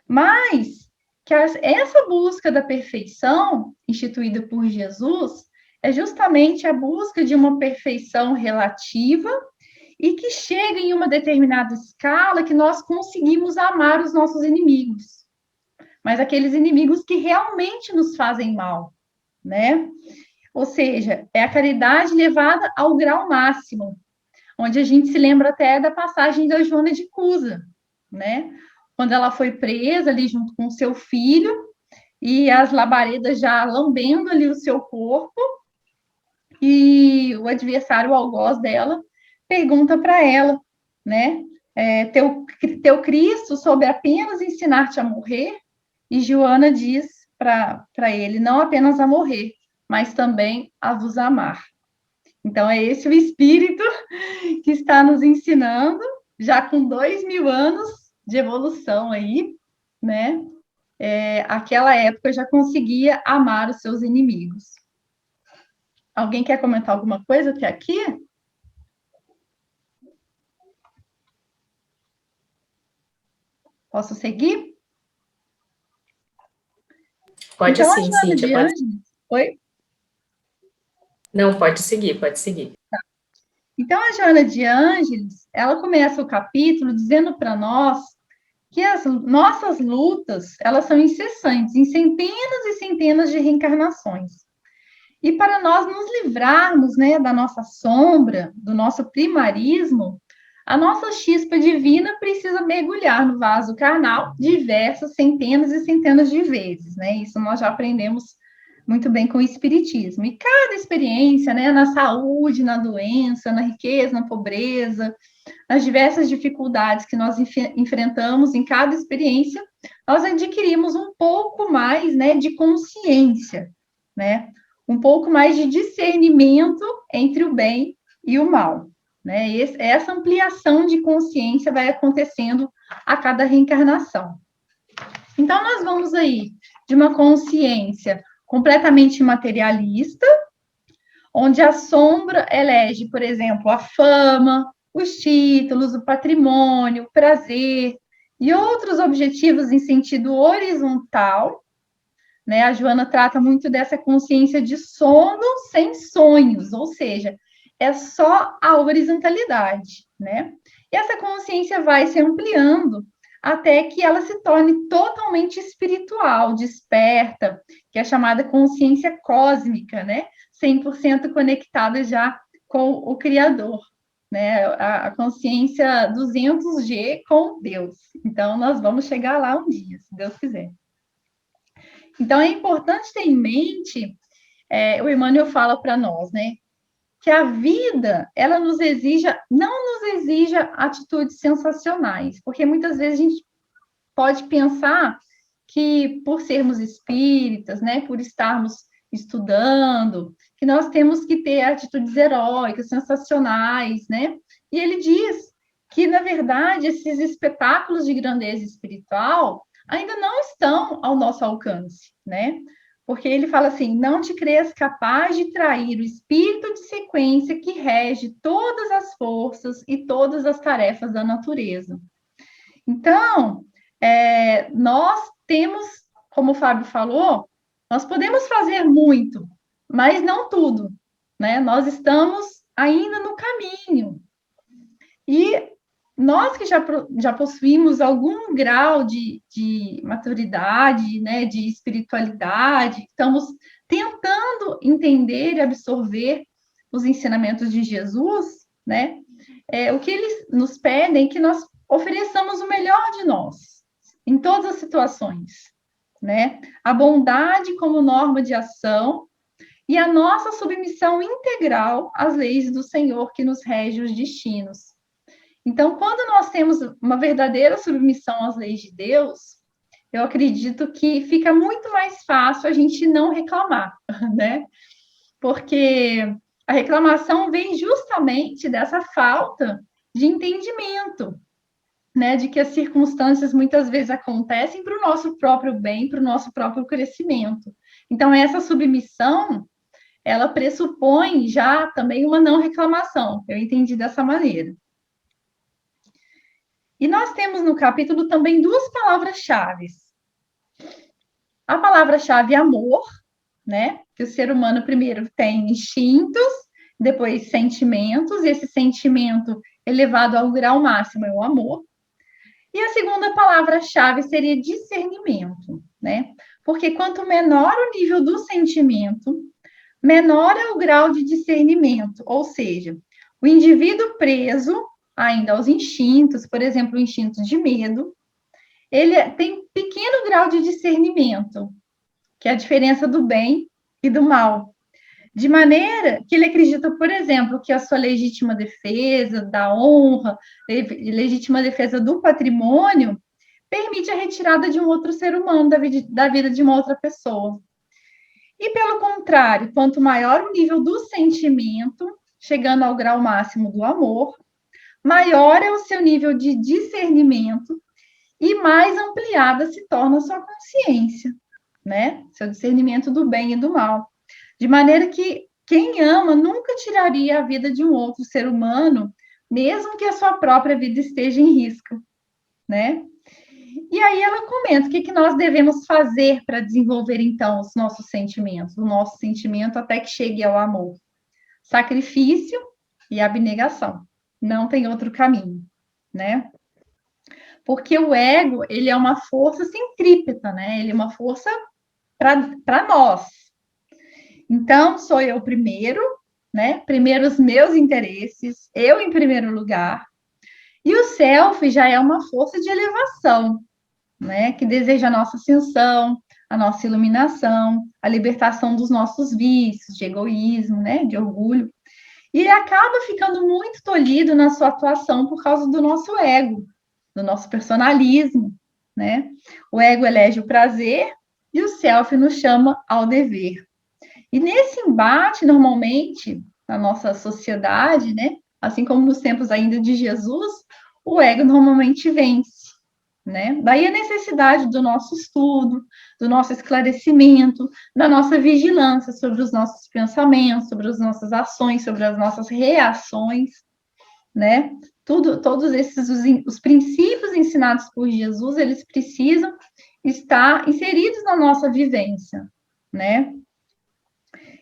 mas que essa busca da perfeição, instituída por Jesus, é justamente a busca de uma perfeição relativa e que chega em uma determinada escala que nós conseguimos amar os nossos inimigos, mas aqueles inimigos que realmente nos fazem mal, né? Ou seja, é a caridade levada ao grau máximo, onde a gente se lembra até da passagem da Joana de Cusa, né? Quando ela foi presa ali junto com o seu filho, e as labaredas já lambendo ali o seu corpo, e o adversário, o algoz dela, pergunta para ela, né? Teu Cristo soube apenas ensinar-te a morrer? E Joana diz para ele, não apenas a morrer, mas também a vos amar. Então, é esse o espírito que está nos ensinando, já com 2000 anos de evolução aí, né? Aquela época já conseguia amar os seus inimigos. Alguém quer comentar alguma coisa até aqui? Posso seguir?
Pode
então,
sim, Cíntia. Pode...
Oi?
Não, pode seguir, pode seguir.
Tá. Então, a Joana de Ângeles, ela começa o capítulo dizendo para nós que as nossas lutas, elas são incessantes, em centenas e centenas de reencarnações. E para nós nos livrarmos, né, da nossa sombra, do nosso primarismo, a nossa chispa divina precisa mergulhar no vaso carnal diversas centenas e centenas de vezes, né? Isso nós já aprendemos muito bem com o Espiritismo. E cada experiência, né, na saúde, na doença, na riqueza, na pobreza, nas diversas dificuldades que nós enfrentamos em cada experiência, nós adquirimos um pouco mais, né, de consciência, né? Um pouco mais de discernimento entre o bem e o mal, né? Essa ampliação de consciência vai acontecendo a cada reencarnação. Então, nós vamos aí de uma consciência completamente materialista, onde a sombra elege, por exemplo, a fama, os títulos, o patrimônio, o prazer e outros objetivos em sentido horizontal, né? A Joana trata muito dessa consciência de sono sem sonhos, ou seja, é só a horizontalidade, né? E essa consciência vai se ampliando até que ela se torne totalmente espiritual, desperta, que é a chamada consciência cósmica, né? 100% conectada já com o Criador, né? A consciência 200G com Deus. Então, nós vamos chegar lá um dia, se Deus quiser. Então, é importante ter em mente, o Emmanuel fala para nós, né? Que a vida, ela não nos exija atitudes sensacionais, porque muitas vezes a gente pode pensar que por sermos espíritas, né, por estarmos estudando, que nós temos que ter atitudes heróicas, sensacionais, né? E ele diz que, na verdade, esses espetáculos de grandeza espiritual ainda não estão ao nosso alcance, né? Porque ele fala assim, não te creias capaz de trair o espírito de sequência que rege todas as forças e todas as tarefas da natureza. Então, nós temos, como o Fábio falou, nós podemos fazer muito, mas não tudo, né? Nós estamos ainda no caminho. E nós que já possuímos algum grau de maturidade, né, de espiritualidade, estamos tentando entender e absorver os ensinamentos de Jesus, né, o que eles nos pedem é que nós ofereçamos o melhor de nós, em todas as situações, né, a bondade como norma de ação e a nossa submissão integral às leis do Senhor que nos rege os destinos. Então, quando nós temos uma verdadeira submissão às leis de Deus, eu acredito que fica muito mais fácil a gente não reclamar, né? Porque a reclamação vem justamente dessa falta de entendimento, né? De que as circunstâncias muitas vezes acontecem para o nosso próprio bem, para o nosso próprio crescimento. Então, essa submissão, ela pressupõe já também uma não reclamação. Eu entendi dessa maneira. E nós temos no capítulo também duas palavras-chave. A palavra-chave amor, né? Que o ser humano primeiro tem instintos, depois sentimentos, e esse sentimento elevado ao grau máximo é o amor. E a segunda palavra-chave seria discernimento, né? Porque quanto menor o nível do sentimento, menor é o grau de discernimento, ou seja, o indivíduo preso ainda aos instintos, por exemplo, o instinto de medo, ele tem pequeno grau de discernimento, que é a diferença do bem e do mal. De maneira que ele acredita, por exemplo, que a sua legítima defesa da honra, legítima defesa do patrimônio, permite a retirada de um outro ser humano da vida de uma outra pessoa. E, pelo contrário, quanto maior o nível do sentimento, chegando ao grau máximo do amor, maior é o seu nível de discernimento e mais ampliada se torna a sua consciência, né? Seu discernimento do bem e do mal. De maneira que quem ama nunca tiraria a vida de um outro ser humano, mesmo que a sua própria vida esteja em risco, né? E aí ela comenta o que nós devemos fazer para desenvolver, então, os nossos sentimentos, o nosso sentimento até que chegue ao amor. Sacrifício e abnegação. Não tem outro caminho, né? Porque o ego, ele é uma força centrípeta, né? Ele é uma força para nós. Então, sou eu primeiro, né? Primeiro os meus interesses, eu em primeiro lugar. E o self já é uma força de elevação, né? Que deseja a nossa ascensão, a nossa iluminação, a libertação dos nossos vícios, de egoísmo, né? De orgulho. E ele acaba ficando muito tolhido na sua atuação por causa do nosso ego, do nosso personalismo, né? O ego elege o prazer e o self nos chama ao dever. E nesse embate, normalmente, na nossa sociedade, né? Assim como nos tempos ainda de Jesus, o ego normalmente vence, né? Daí a necessidade do nosso estudo, do nosso esclarecimento, da nossa vigilância sobre os nossos pensamentos, sobre as nossas ações, sobre as nossas reações, né? Todos esses, os princípios ensinados por Jesus, eles precisam estar inseridos na nossa vivência, né?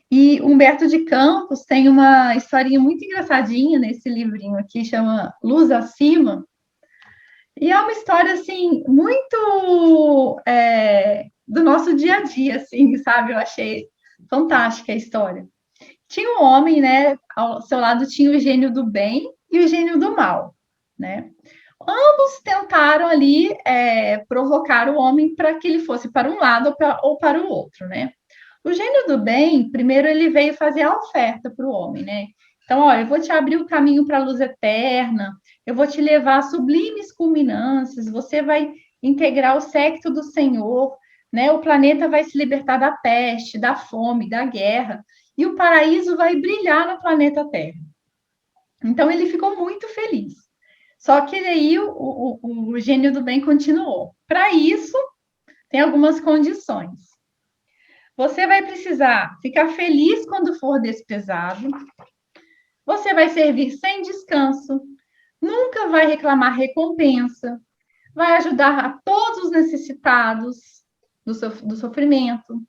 E Humberto de Campos tem uma historinha muito engraçadinha nesse livrinho aqui, chama Luz Acima. E é uma história, assim, muito do nosso dia a dia, assim, sabe? Eu achei fantástica a história. Tinha um homem, né? Ao seu lado tinha o gênio do bem e o gênio do mal, né? Ambos tentaram ali provocar o homem para que ele fosse para um lado ou para o outro, né? O gênio do bem, primeiro ele veio fazer a oferta para o homem, né? Então, olha, eu vou te abrir o caminho para a luz eterna, eu vou te levar a sublimes culminâncias, você vai integrar o séquito do Senhor, né? O planeta vai se libertar da peste, da fome, da guerra, e o paraíso vai brilhar no planeta Terra. Então, ele ficou muito feliz. Só que aí o gênio do bem continuou. Para isso, tem algumas condições. Você vai precisar ficar feliz quando for desprezado. Você vai servir sem descanso. Nunca vai reclamar recompensa. Vai ajudar a todos os necessitados do sofrimento.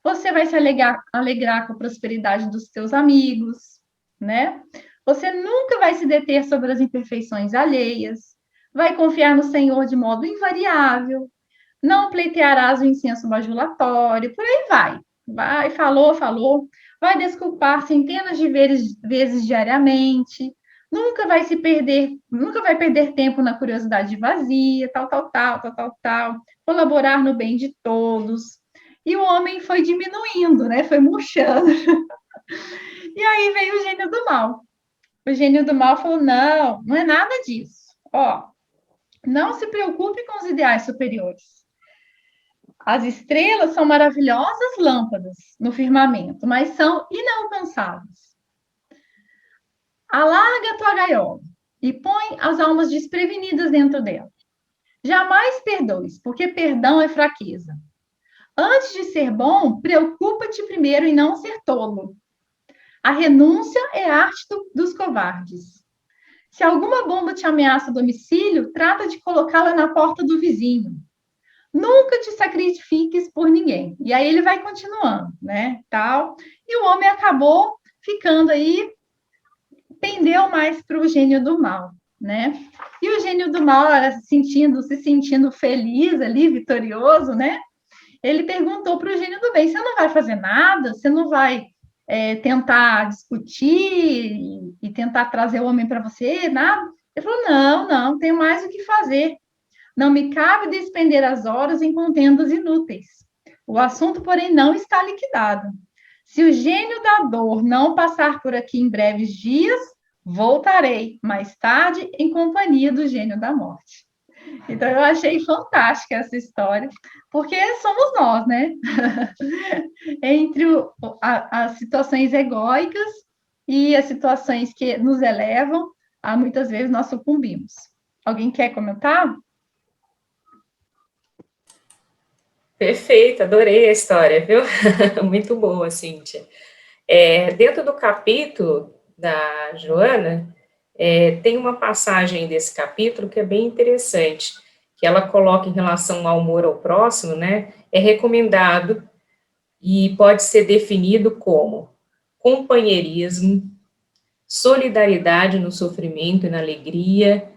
Você vai se alegrar com a prosperidade dos seus amigos, né? Você nunca vai se deter sobre as imperfeições alheias, vai confiar no Senhor de modo invariável, não pleitearás o incenso bajulatório, por aí vai. Vai, falou, vai desculpar centenas de vezes diariamente, nunca vai perder tempo na curiosidade vazia, tal, colaborar no bem de todos. E o homem foi diminuindo, né? Foi murchando. E aí veio o gênio do mal. O gênio do mal falou: não, não é nada disso. Ó, não se preocupe com os ideais superiores. As estrelas são maravilhosas lâmpadas no firmamento, mas são inalcançáveis. Alarga a tua gaiola e põe as almas desprevenidas dentro dela. Jamais perdoes, porque perdão é fraqueza. Antes de ser bom, preocupa-te primeiro em não ser tolo. A renúncia é a arte dos covardes. Se alguma bomba te ameaça o domicílio, trata de colocá-la na porta do vizinho. Nunca te sacrifiques por ninguém. E aí ele vai continuando, né? Tal. E o homem acabou ficando aí, pendeu mais para o gênio do mal, né? E o gênio do mal, se sentindo feliz ali, vitorioso, né? Ele perguntou para o gênio do bem: você não vai fazer nada? Você não vai tentar discutir e tentar trazer o homem para você? Nada? Ele falou: não, tenho mais o que fazer. Não me cabe despender as horas em contendas inúteis. O assunto, porém, não está liquidado. Se o gênio da dor não passar por aqui em breves dias, voltarei mais tarde em companhia do gênio da morte. Então, eu achei fantástica essa história, porque somos nós, né? Entre as situações egóicas e as situações que nos elevam, muitas vezes nós sucumbimos. Alguém quer comentar?
Perfeito, adorei a história, viu? Muito boa, Cíntia. Dentro do capítulo da Joana, tem uma passagem desse capítulo que é bem interessante, que ela coloca em relação ao amor ao próximo, né? É recomendado e pode ser definido como companheirismo, solidariedade no sofrimento e na alegria,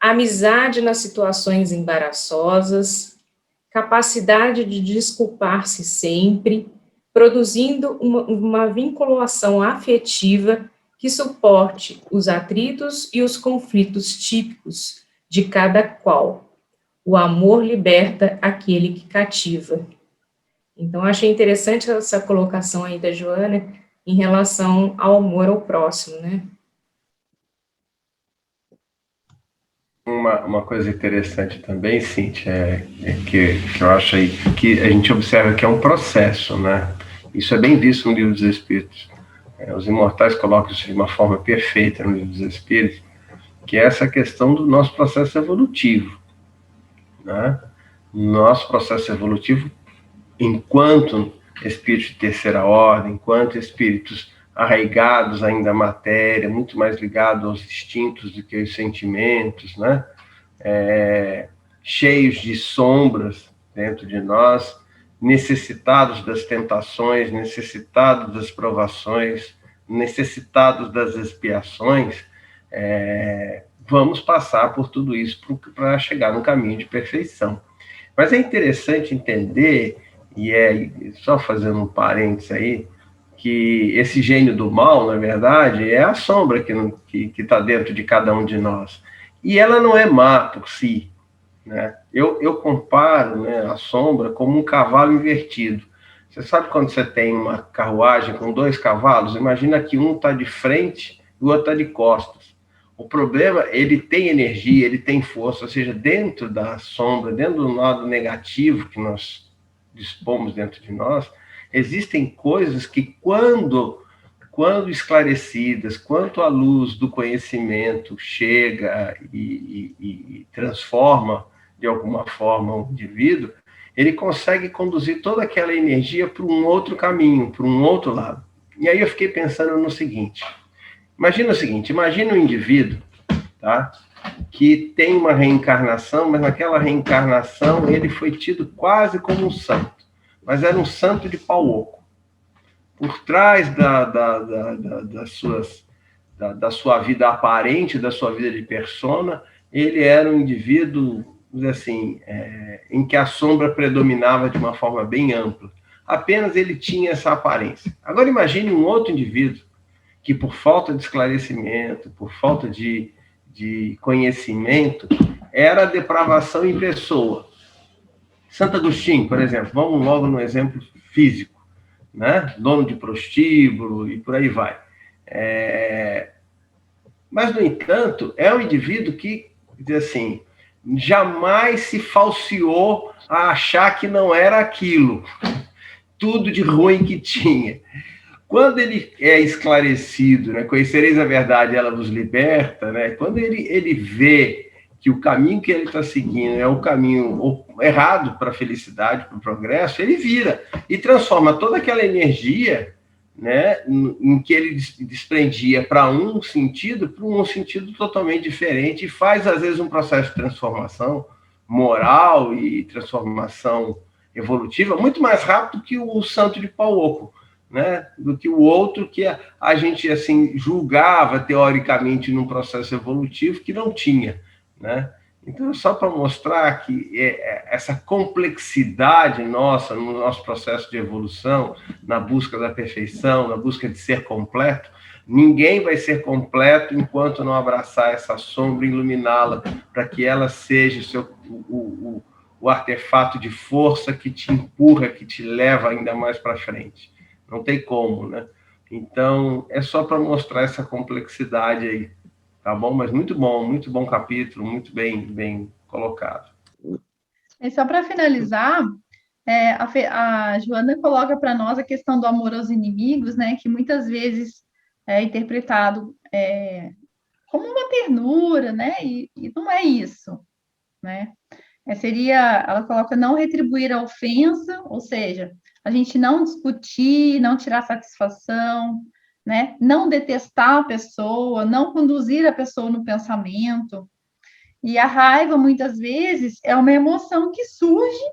amizade nas situações embaraçosas, capacidade de desculpar-se sempre, produzindo uma vinculação afetiva que suporte os atritos e os conflitos típicos de cada qual. O amor liberta aquele que cativa. Então, achei interessante essa colocação aí da Joana em relação ao amor ao próximo, né?
Uma coisa interessante também, Cíntia, que eu acho aí, que a gente observa que é um processo, né? Isso é bem visto no Livro dos Espíritos. Os imortais colocam isso de uma forma perfeita no Livro dos Espíritos, que é essa questão do nosso processo evolutivo, né? Nosso processo evolutivo, enquanto espíritos de terceira ordem, enquanto espíritos arraigados ainda à matéria, muito mais ligados aos instintos do que aos sentimentos, né? Cheios de sombras dentro de nós, necessitados das tentações, necessitados das provações, necessitados das expiações, vamos passar por tudo isso para chegar no caminho de perfeição. Mas é interessante entender, e só fazendo um parênteses aí, que esse gênio do mal, na verdade, é a sombra que está dentro de cada um de nós. E ela não é má por si, né? Eu comparo, né, a sombra como um cavalo invertido. Você sabe quando você tem uma carruagem com 2 cavalos? Imagina que um está de frente e o outro está de costas. O problema, ele tem energia, ele tem força, ou seja, dentro da sombra, dentro do lado negativo que nós dispomos dentro de nós, existem coisas que, quando esclarecidas, quanto a luz do conhecimento chega e transforma de alguma forma o indivíduo, ele consegue conduzir toda aquela energia para um outro caminho, para um outro lado. E aí eu fiquei pensando no seguinte: imagina um indivíduo, tá, que tem uma reencarnação, mas naquela reencarnação ele foi tido quase como um santo, mas era um santo de pau oco. Por trás das da sua vida aparente, da sua vida de persona, ele era um indivíduo, assim, em que a sombra predominava de uma forma bem ampla. Apenas ele tinha essa aparência. Agora imagine um outro indivíduo que, por falta de esclarecimento, por falta de conhecimento, era a depravação em pessoa. Santo Agostinho, por exemplo, vamos logo no exemplo físico, né? Dono de prostíbulo e por aí vai. Mas, no entanto, é um indivíduo que, assim, jamais se falseou a achar que não era aquilo, tudo de ruim que tinha. Quando ele é esclarecido, né, conhecereis a verdade, ela vos liberta, né, quando ele vê que o caminho que ele está seguindo é o caminho errado para a felicidade, para o progresso, ele vira e transforma toda aquela energia, né, em que ele desprendia para um sentido totalmente diferente, e faz, às vezes, um processo de transformação moral e transformação evolutiva muito mais rápido que o santo de pau oco, né, do que o outro que a gente, assim, julgava teoricamente num processo evolutivo que não tinha, né? Então, só para mostrar que essa complexidade nossa no nosso processo de evolução, na busca da perfeição, na busca de ser completo, ninguém vai ser completo enquanto não abraçar essa sombra e iluminá-la, para que ela seja o artefato de força que te empurra, que te leva ainda mais para frente. Não tem como, né? Então, é só para mostrar essa complexidade aí, tá bom? Mas muito bom capítulo, muito bem colocado.
E só para finalizar, a Joana coloca para nós a questão do amor aos inimigos, né? Que muitas vezes é interpretado como uma ternura, né? E não é isso, né? Ela coloca não retribuir a ofensa, ou seja, a gente não discutir, não tirar satisfação, né? Não detestar a pessoa, não conduzir a pessoa no pensamento. E a raiva, muitas vezes, é uma emoção que surge,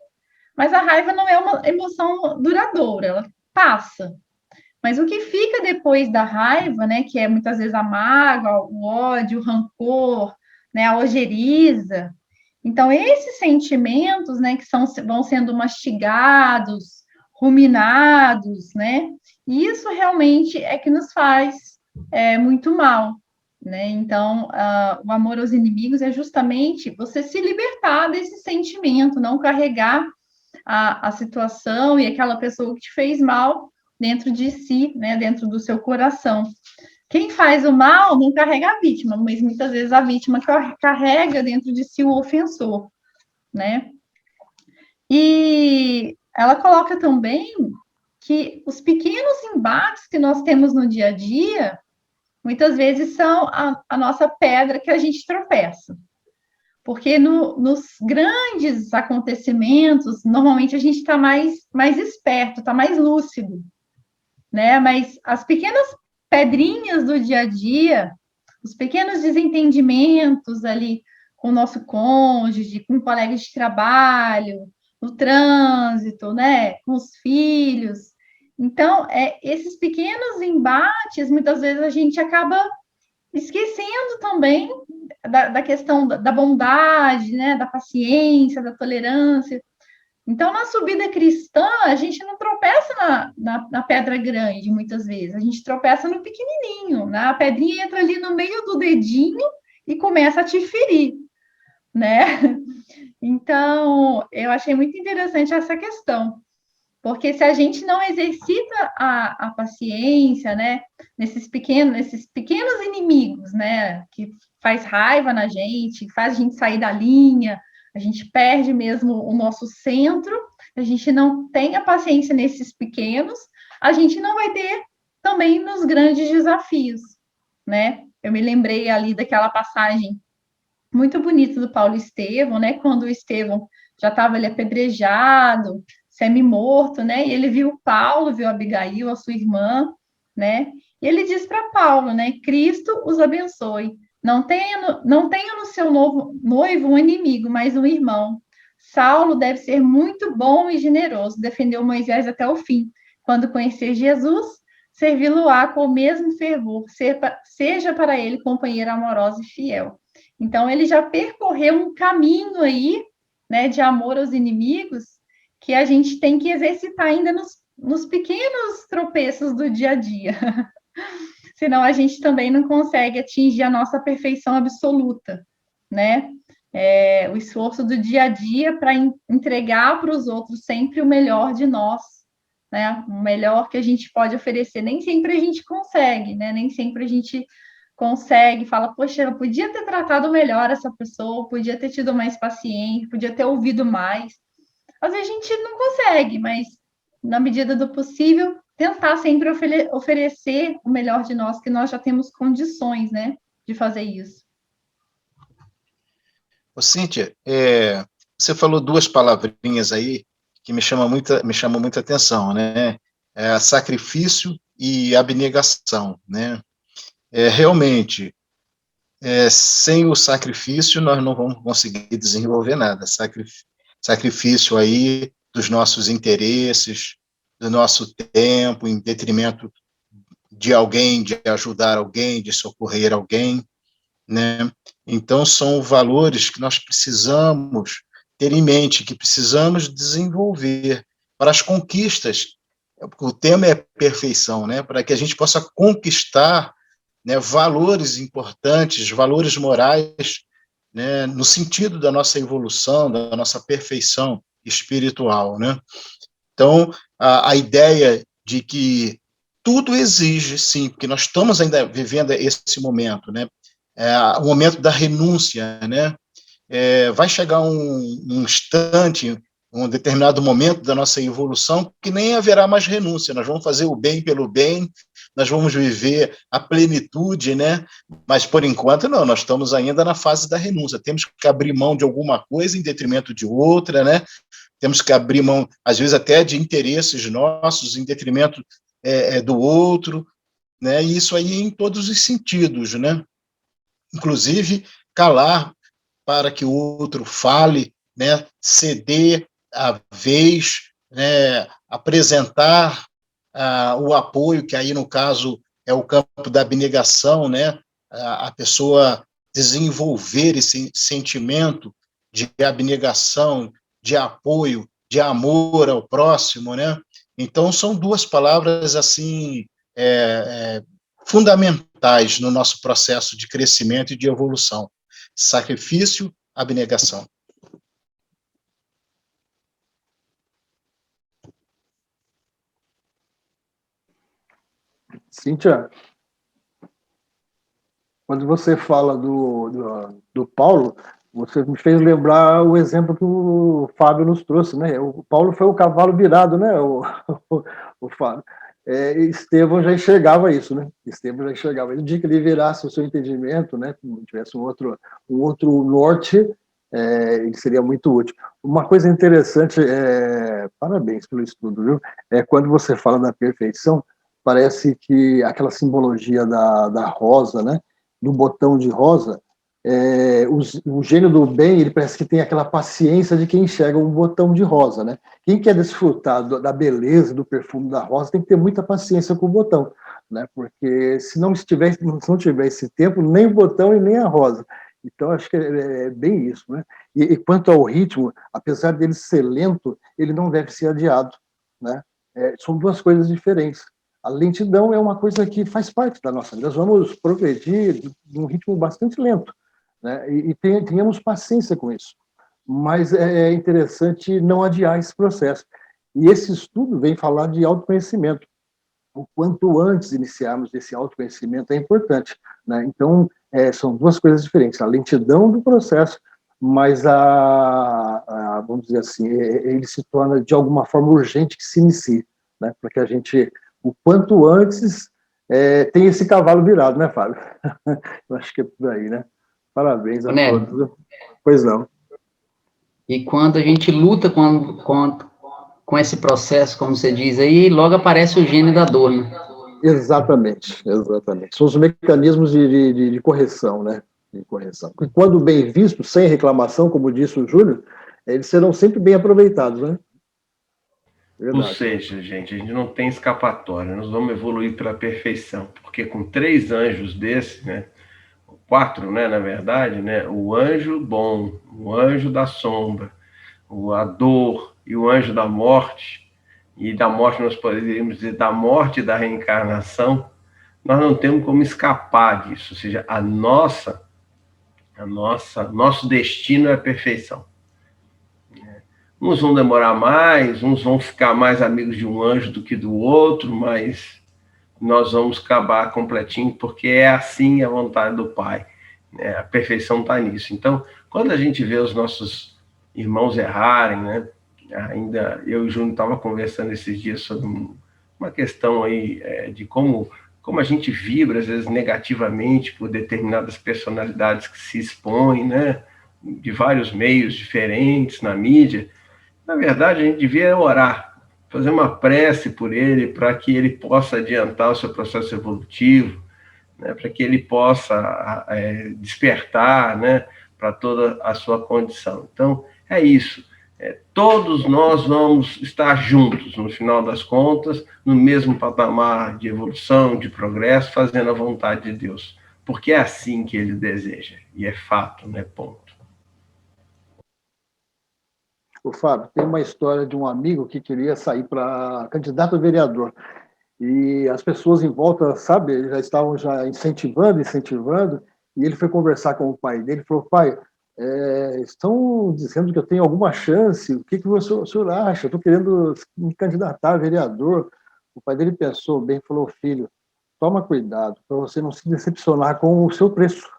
mas a raiva não é uma emoção duradoura, ela passa. Mas o que fica depois da raiva, né, que é muitas vezes a mágoa, o ódio, o rancor, né, a ojeriza. Então, esses sentimentos, né, que vão sendo mastigados, ruminados, né, isso realmente é que nos faz muito mal, né? Então, o amor aos inimigos é justamente você se libertar desse sentimento, não carregar a situação e aquela pessoa que te fez mal dentro de si, né, dentro do seu coração. Quem faz o mal não carrega a vítima, mas muitas vezes a vítima carrega dentro de si o ofensor, né? E ela coloca também que os pequenos embates que nós temos no dia a dia, muitas vezes são a nossa pedra que a gente tropeça. Porque nos grandes acontecimentos, normalmente a gente está mais esperto, está mais lúcido, né? Mas as pequenas pedrinhas do dia a dia, os pequenos desentendimentos ali com o nosso cônjuge, com colegas de trabalho, no trânsito, né? Com os filhos. Então, esses pequenos embates, muitas vezes a gente acaba esquecendo também da questão da bondade, né? Da paciência, da tolerância. Então, na subida cristã, a gente não tropeça na pedra grande, muitas vezes. A gente tropeça no pequenininho, né? A pedrinha entra ali no meio do dedinho e começa a te ferir, né? Então, eu achei muito interessante essa questão. Porque se a gente não exercita a paciência, né? Nesses pequenos inimigos, né? Que faz raiva na gente, faz a gente sair da linha, a gente perde mesmo o nosso centro, a gente não tem a paciência nesses pequenos, a gente não vai ter também nos grandes desafios, né? Eu me lembrei ali daquela passagem muito bonita do Paulo Estevão, né? Quando o Estevão já estava ali apedrejado, semi-morto, né? E ele viu Paulo, viu Abigail, a sua irmã, né? E ele diz para Paulo, né? Cristo os abençoe. Não tenha no seu noivo um inimigo, mas um irmão. Saulo deve ser muito bom e generoso, defendeu Moisés até o fim. Quando conhecer Jesus, servi-lo-á com o mesmo fervor, seja para ele companheira amorosa e fiel. Então, ele já percorreu um caminho aí, né, de amor aos inimigos, que a gente tem que exercitar ainda nos pequenos tropeços do dia a dia. Senão a gente também não consegue atingir a nossa perfeição absoluta, né? O esforço do dia a dia para entregar para os outros sempre o melhor de nós, né? O melhor que a gente pode oferecer. Nem sempre a gente consegue, né? Nem sempre a gente consegue, fala, poxa, eu podia ter tratado melhor essa pessoa, podia ter tido mais paciência, podia ter ouvido mais. Às vezes a gente não consegue, mas na medida do possível, tentar sempre oferecer o melhor de nós, que nós já temos condições, né, de fazer isso.
Ô, Cíntia, você falou duas palavrinhas aí que me chamam muita atenção, né? Sacrifício e abnegação, né? Realmente, sem o sacrifício, nós não vamos conseguir desenvolver nada. Sacrifício aí dos nossos interesses, do nosso tempo, em detrimento de alguém, de ajudar alguém, de socorrer alguém, né? Então, são valores que nós precisamos ter em mente, que precisamos desenvolver para as conquistas. O tema é perfeição, né? Para que a gente possa conquistar, né, valores importantes, valores morais, né, no sentido da nossa evolução, da nossa perfeição espiritual, né? Então, a ideia de que tudo exige, sim, porque nós estamos ainda vivendo esse momento, né? O momento da renúncia, né? Vai chegar um instante, um determinado momento da nossa evolução que nem haverá mais renúncia, nós vamos fazer o bem pelo bem, nós vamos viver a plenitude, né? Mas, por enquanto, não, nós estamos ainda na fase da renúncia, temos que abrir mão de alguma coisa em detrimento de outra, né? Temos que abrir mão, às vezes, até de interesses nossos em detrimento do outro, né? E isso aí em todos os sentidos, né? Inclusive, calar para que o outro fale, né? Ceder a vez, né? Apresentar o apoio, que aí, no caso, é o campo da abnegação, né? A pessoa desenvolver esse sentimento de abnegação, de apoio, de amor ao próximo, né? Então, são duas palavras, assim, fundamentais no nosso processo de crescimento e de evolução. Sacrifício, abnegação.
Cíntia, quando você fala do Paulo, você me fez lembrar o exemplo que o Fábio nos trouxe, né? O Paulo foi o cavalo virado, né? O Fábio. Estevão já enxergava isso, né? Estevão já enxergava. No dia que ele virasse o seu entendimento, né? Tivesse um outro norte, ele seria muito útil. Uma coisa interessante, parabéns pelo estudo, viu? Quando você fala da perfeição, parece que aquela simbologia da rosa, né? Do botão de rosa, o gênio do bem, ele parece que tem aquela paciência de quem enxerga um botão de rosa, né? Quem quer desfrutar da beleza, do perfume da rosa, tem que ter muita paciência com o botão, né? Porque se não tiver esse tempo, nem o botão e nem a rosa. Então, acho que é bem isso, né? E quanto ao ritmo, apesar dele ser lento, ele não deve ser adiado, né? São duas coisas diferentes. A lentidão é uma coisa que faz parte da nossa vida. Nós vamos progredir num ritmo bastante lento, né? E tenhamos paciência com isso. Mas é interessante não adiar esse processo. E esse estudo vem falar de autoconhecimento. O quanto antes iniciarmos esse autoconhecimento é importante, né? Então, são duas coisas diferentes. A lentidão do processo, mas vamos dizer assim, ele se torna de alguma forma urgente que se inicie, né? Para que a gente, o quanto antes, tenha esse cavalo virado, né, Fábio? Eu acho que é por aí, né? Parabéns a todos. Pois não.
E quando a gente luta com esse processo, como você diz aí, logo aparece o gênio da dor, né?
Exatamente. São os mecanismos de correção, né? De correção. E quando bem vistos, sem reclamação, como disse o Júlio, eles serão sempre bem aproveitados, né?
Ou seja, gente, a gente não tem escapatória, nós vamos evoluir para a perfeição, porque com 3 anjos desses, né, 4, né, na verdade, né, o anjo bom, o anjo da sombra, a dor e o anjo da morte, e da morte nós poderíamos dizer da morte e da reencarnação, nós não temos como escapar disso, ou seja, nosso destino é a perfeição. Uns vão demorar mais, uns vão ficar mais amigos de um anjo do que do outro, mas nós vamos acabar completinho, porque é assim a vontade do Pai. Né? A perfeição está nisso. Então, quando a gente vê os nossos irmãos errarem, né? Ainda eu e o Júnior estava conversando esses dias sobre uma questão aí de como a gente vibra, às vezes, negativamente por determinadas personalidades que se expõem, né? De vários meios diferentes na mídia. Na verdade, a gente devia orar, fazer uma prece por ele, para que ele possa adiantar o seu processo evolutivo, né, para que ele possa despertar, né, para toda a sua condição. Então, é isso. Todos nós vamos estar juntos, no final das contas, no mesmo patamar de evolução, de progresso, fazendo a vontade de Deus. Porque é assim que ele deseja. E é fato, né? Ponto.
O Fábio, tem uma história de um amigo que queria sair para candidato a vereador. E as pessoas em volta, sabe, já estavam incentivando, e ele foi conversar com o pai dele e falou: pai, estão dizendo que eu tenho alguma chance, o que o senhor acha? Eu estou querendo me candidatar a vereador. O pai dele pensou bem e falou: filho, toma cuidado para você não se decepcionar com o seu preço.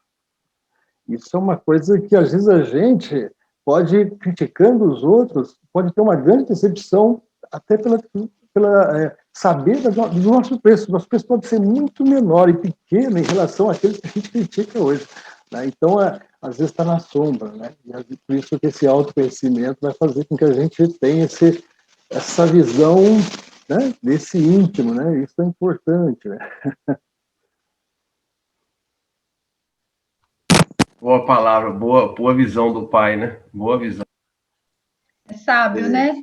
Isso é uma coisa que às vezes a gente pode, criticando os outros, pode ter uma grande decepção até pela saber do nosso preço. Nosso preço pode ser muito menor e pequeno em relação àquele que a gente critica hoje. Né? Então, às vezes está na sombra. Né? E por isso que esse autoconhecimento vai fazer com que a gente tenha essa visão, né, desse íntimo. Né? Isso é importante. Né?
Boa palavra, boa visão do pai, né? Boa visão.
É sábio, né?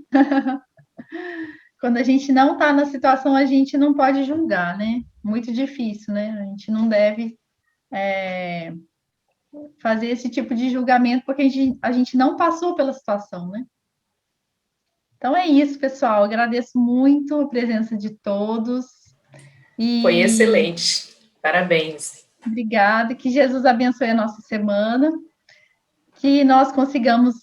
Quando a gente não está na situação, a gente não pode julgar, né? Muito difícil, né? A gente não deve fazer esse tipo de julgamento, porque a gente não passou pela situação, né? Então é isso, pessoal. Agradeço muito a presença de todos.
Foi excelente. Parabéns.
Obrigada. Que Jesus abençoe a nossa semana. Que nós consigamos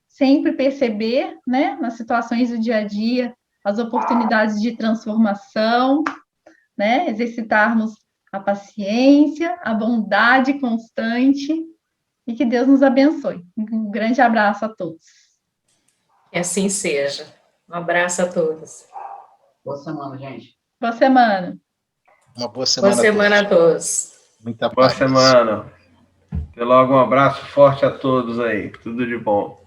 sempre perceber, né, nas situações do dia a dia, as oportunidades de transformação, né, exercitarmos a paciência, a bondade constante, e que Deus nos abençoe. Um grande abraço a todos.
Que assim seja. Um abraço a todos.
Boa semana, gente.
Boa semana.
Uma boa semana,
boa semana a todos.
Muita
boa
paz.
Semana. Até logo, um abraço forte a todos aí. Tudo de bom.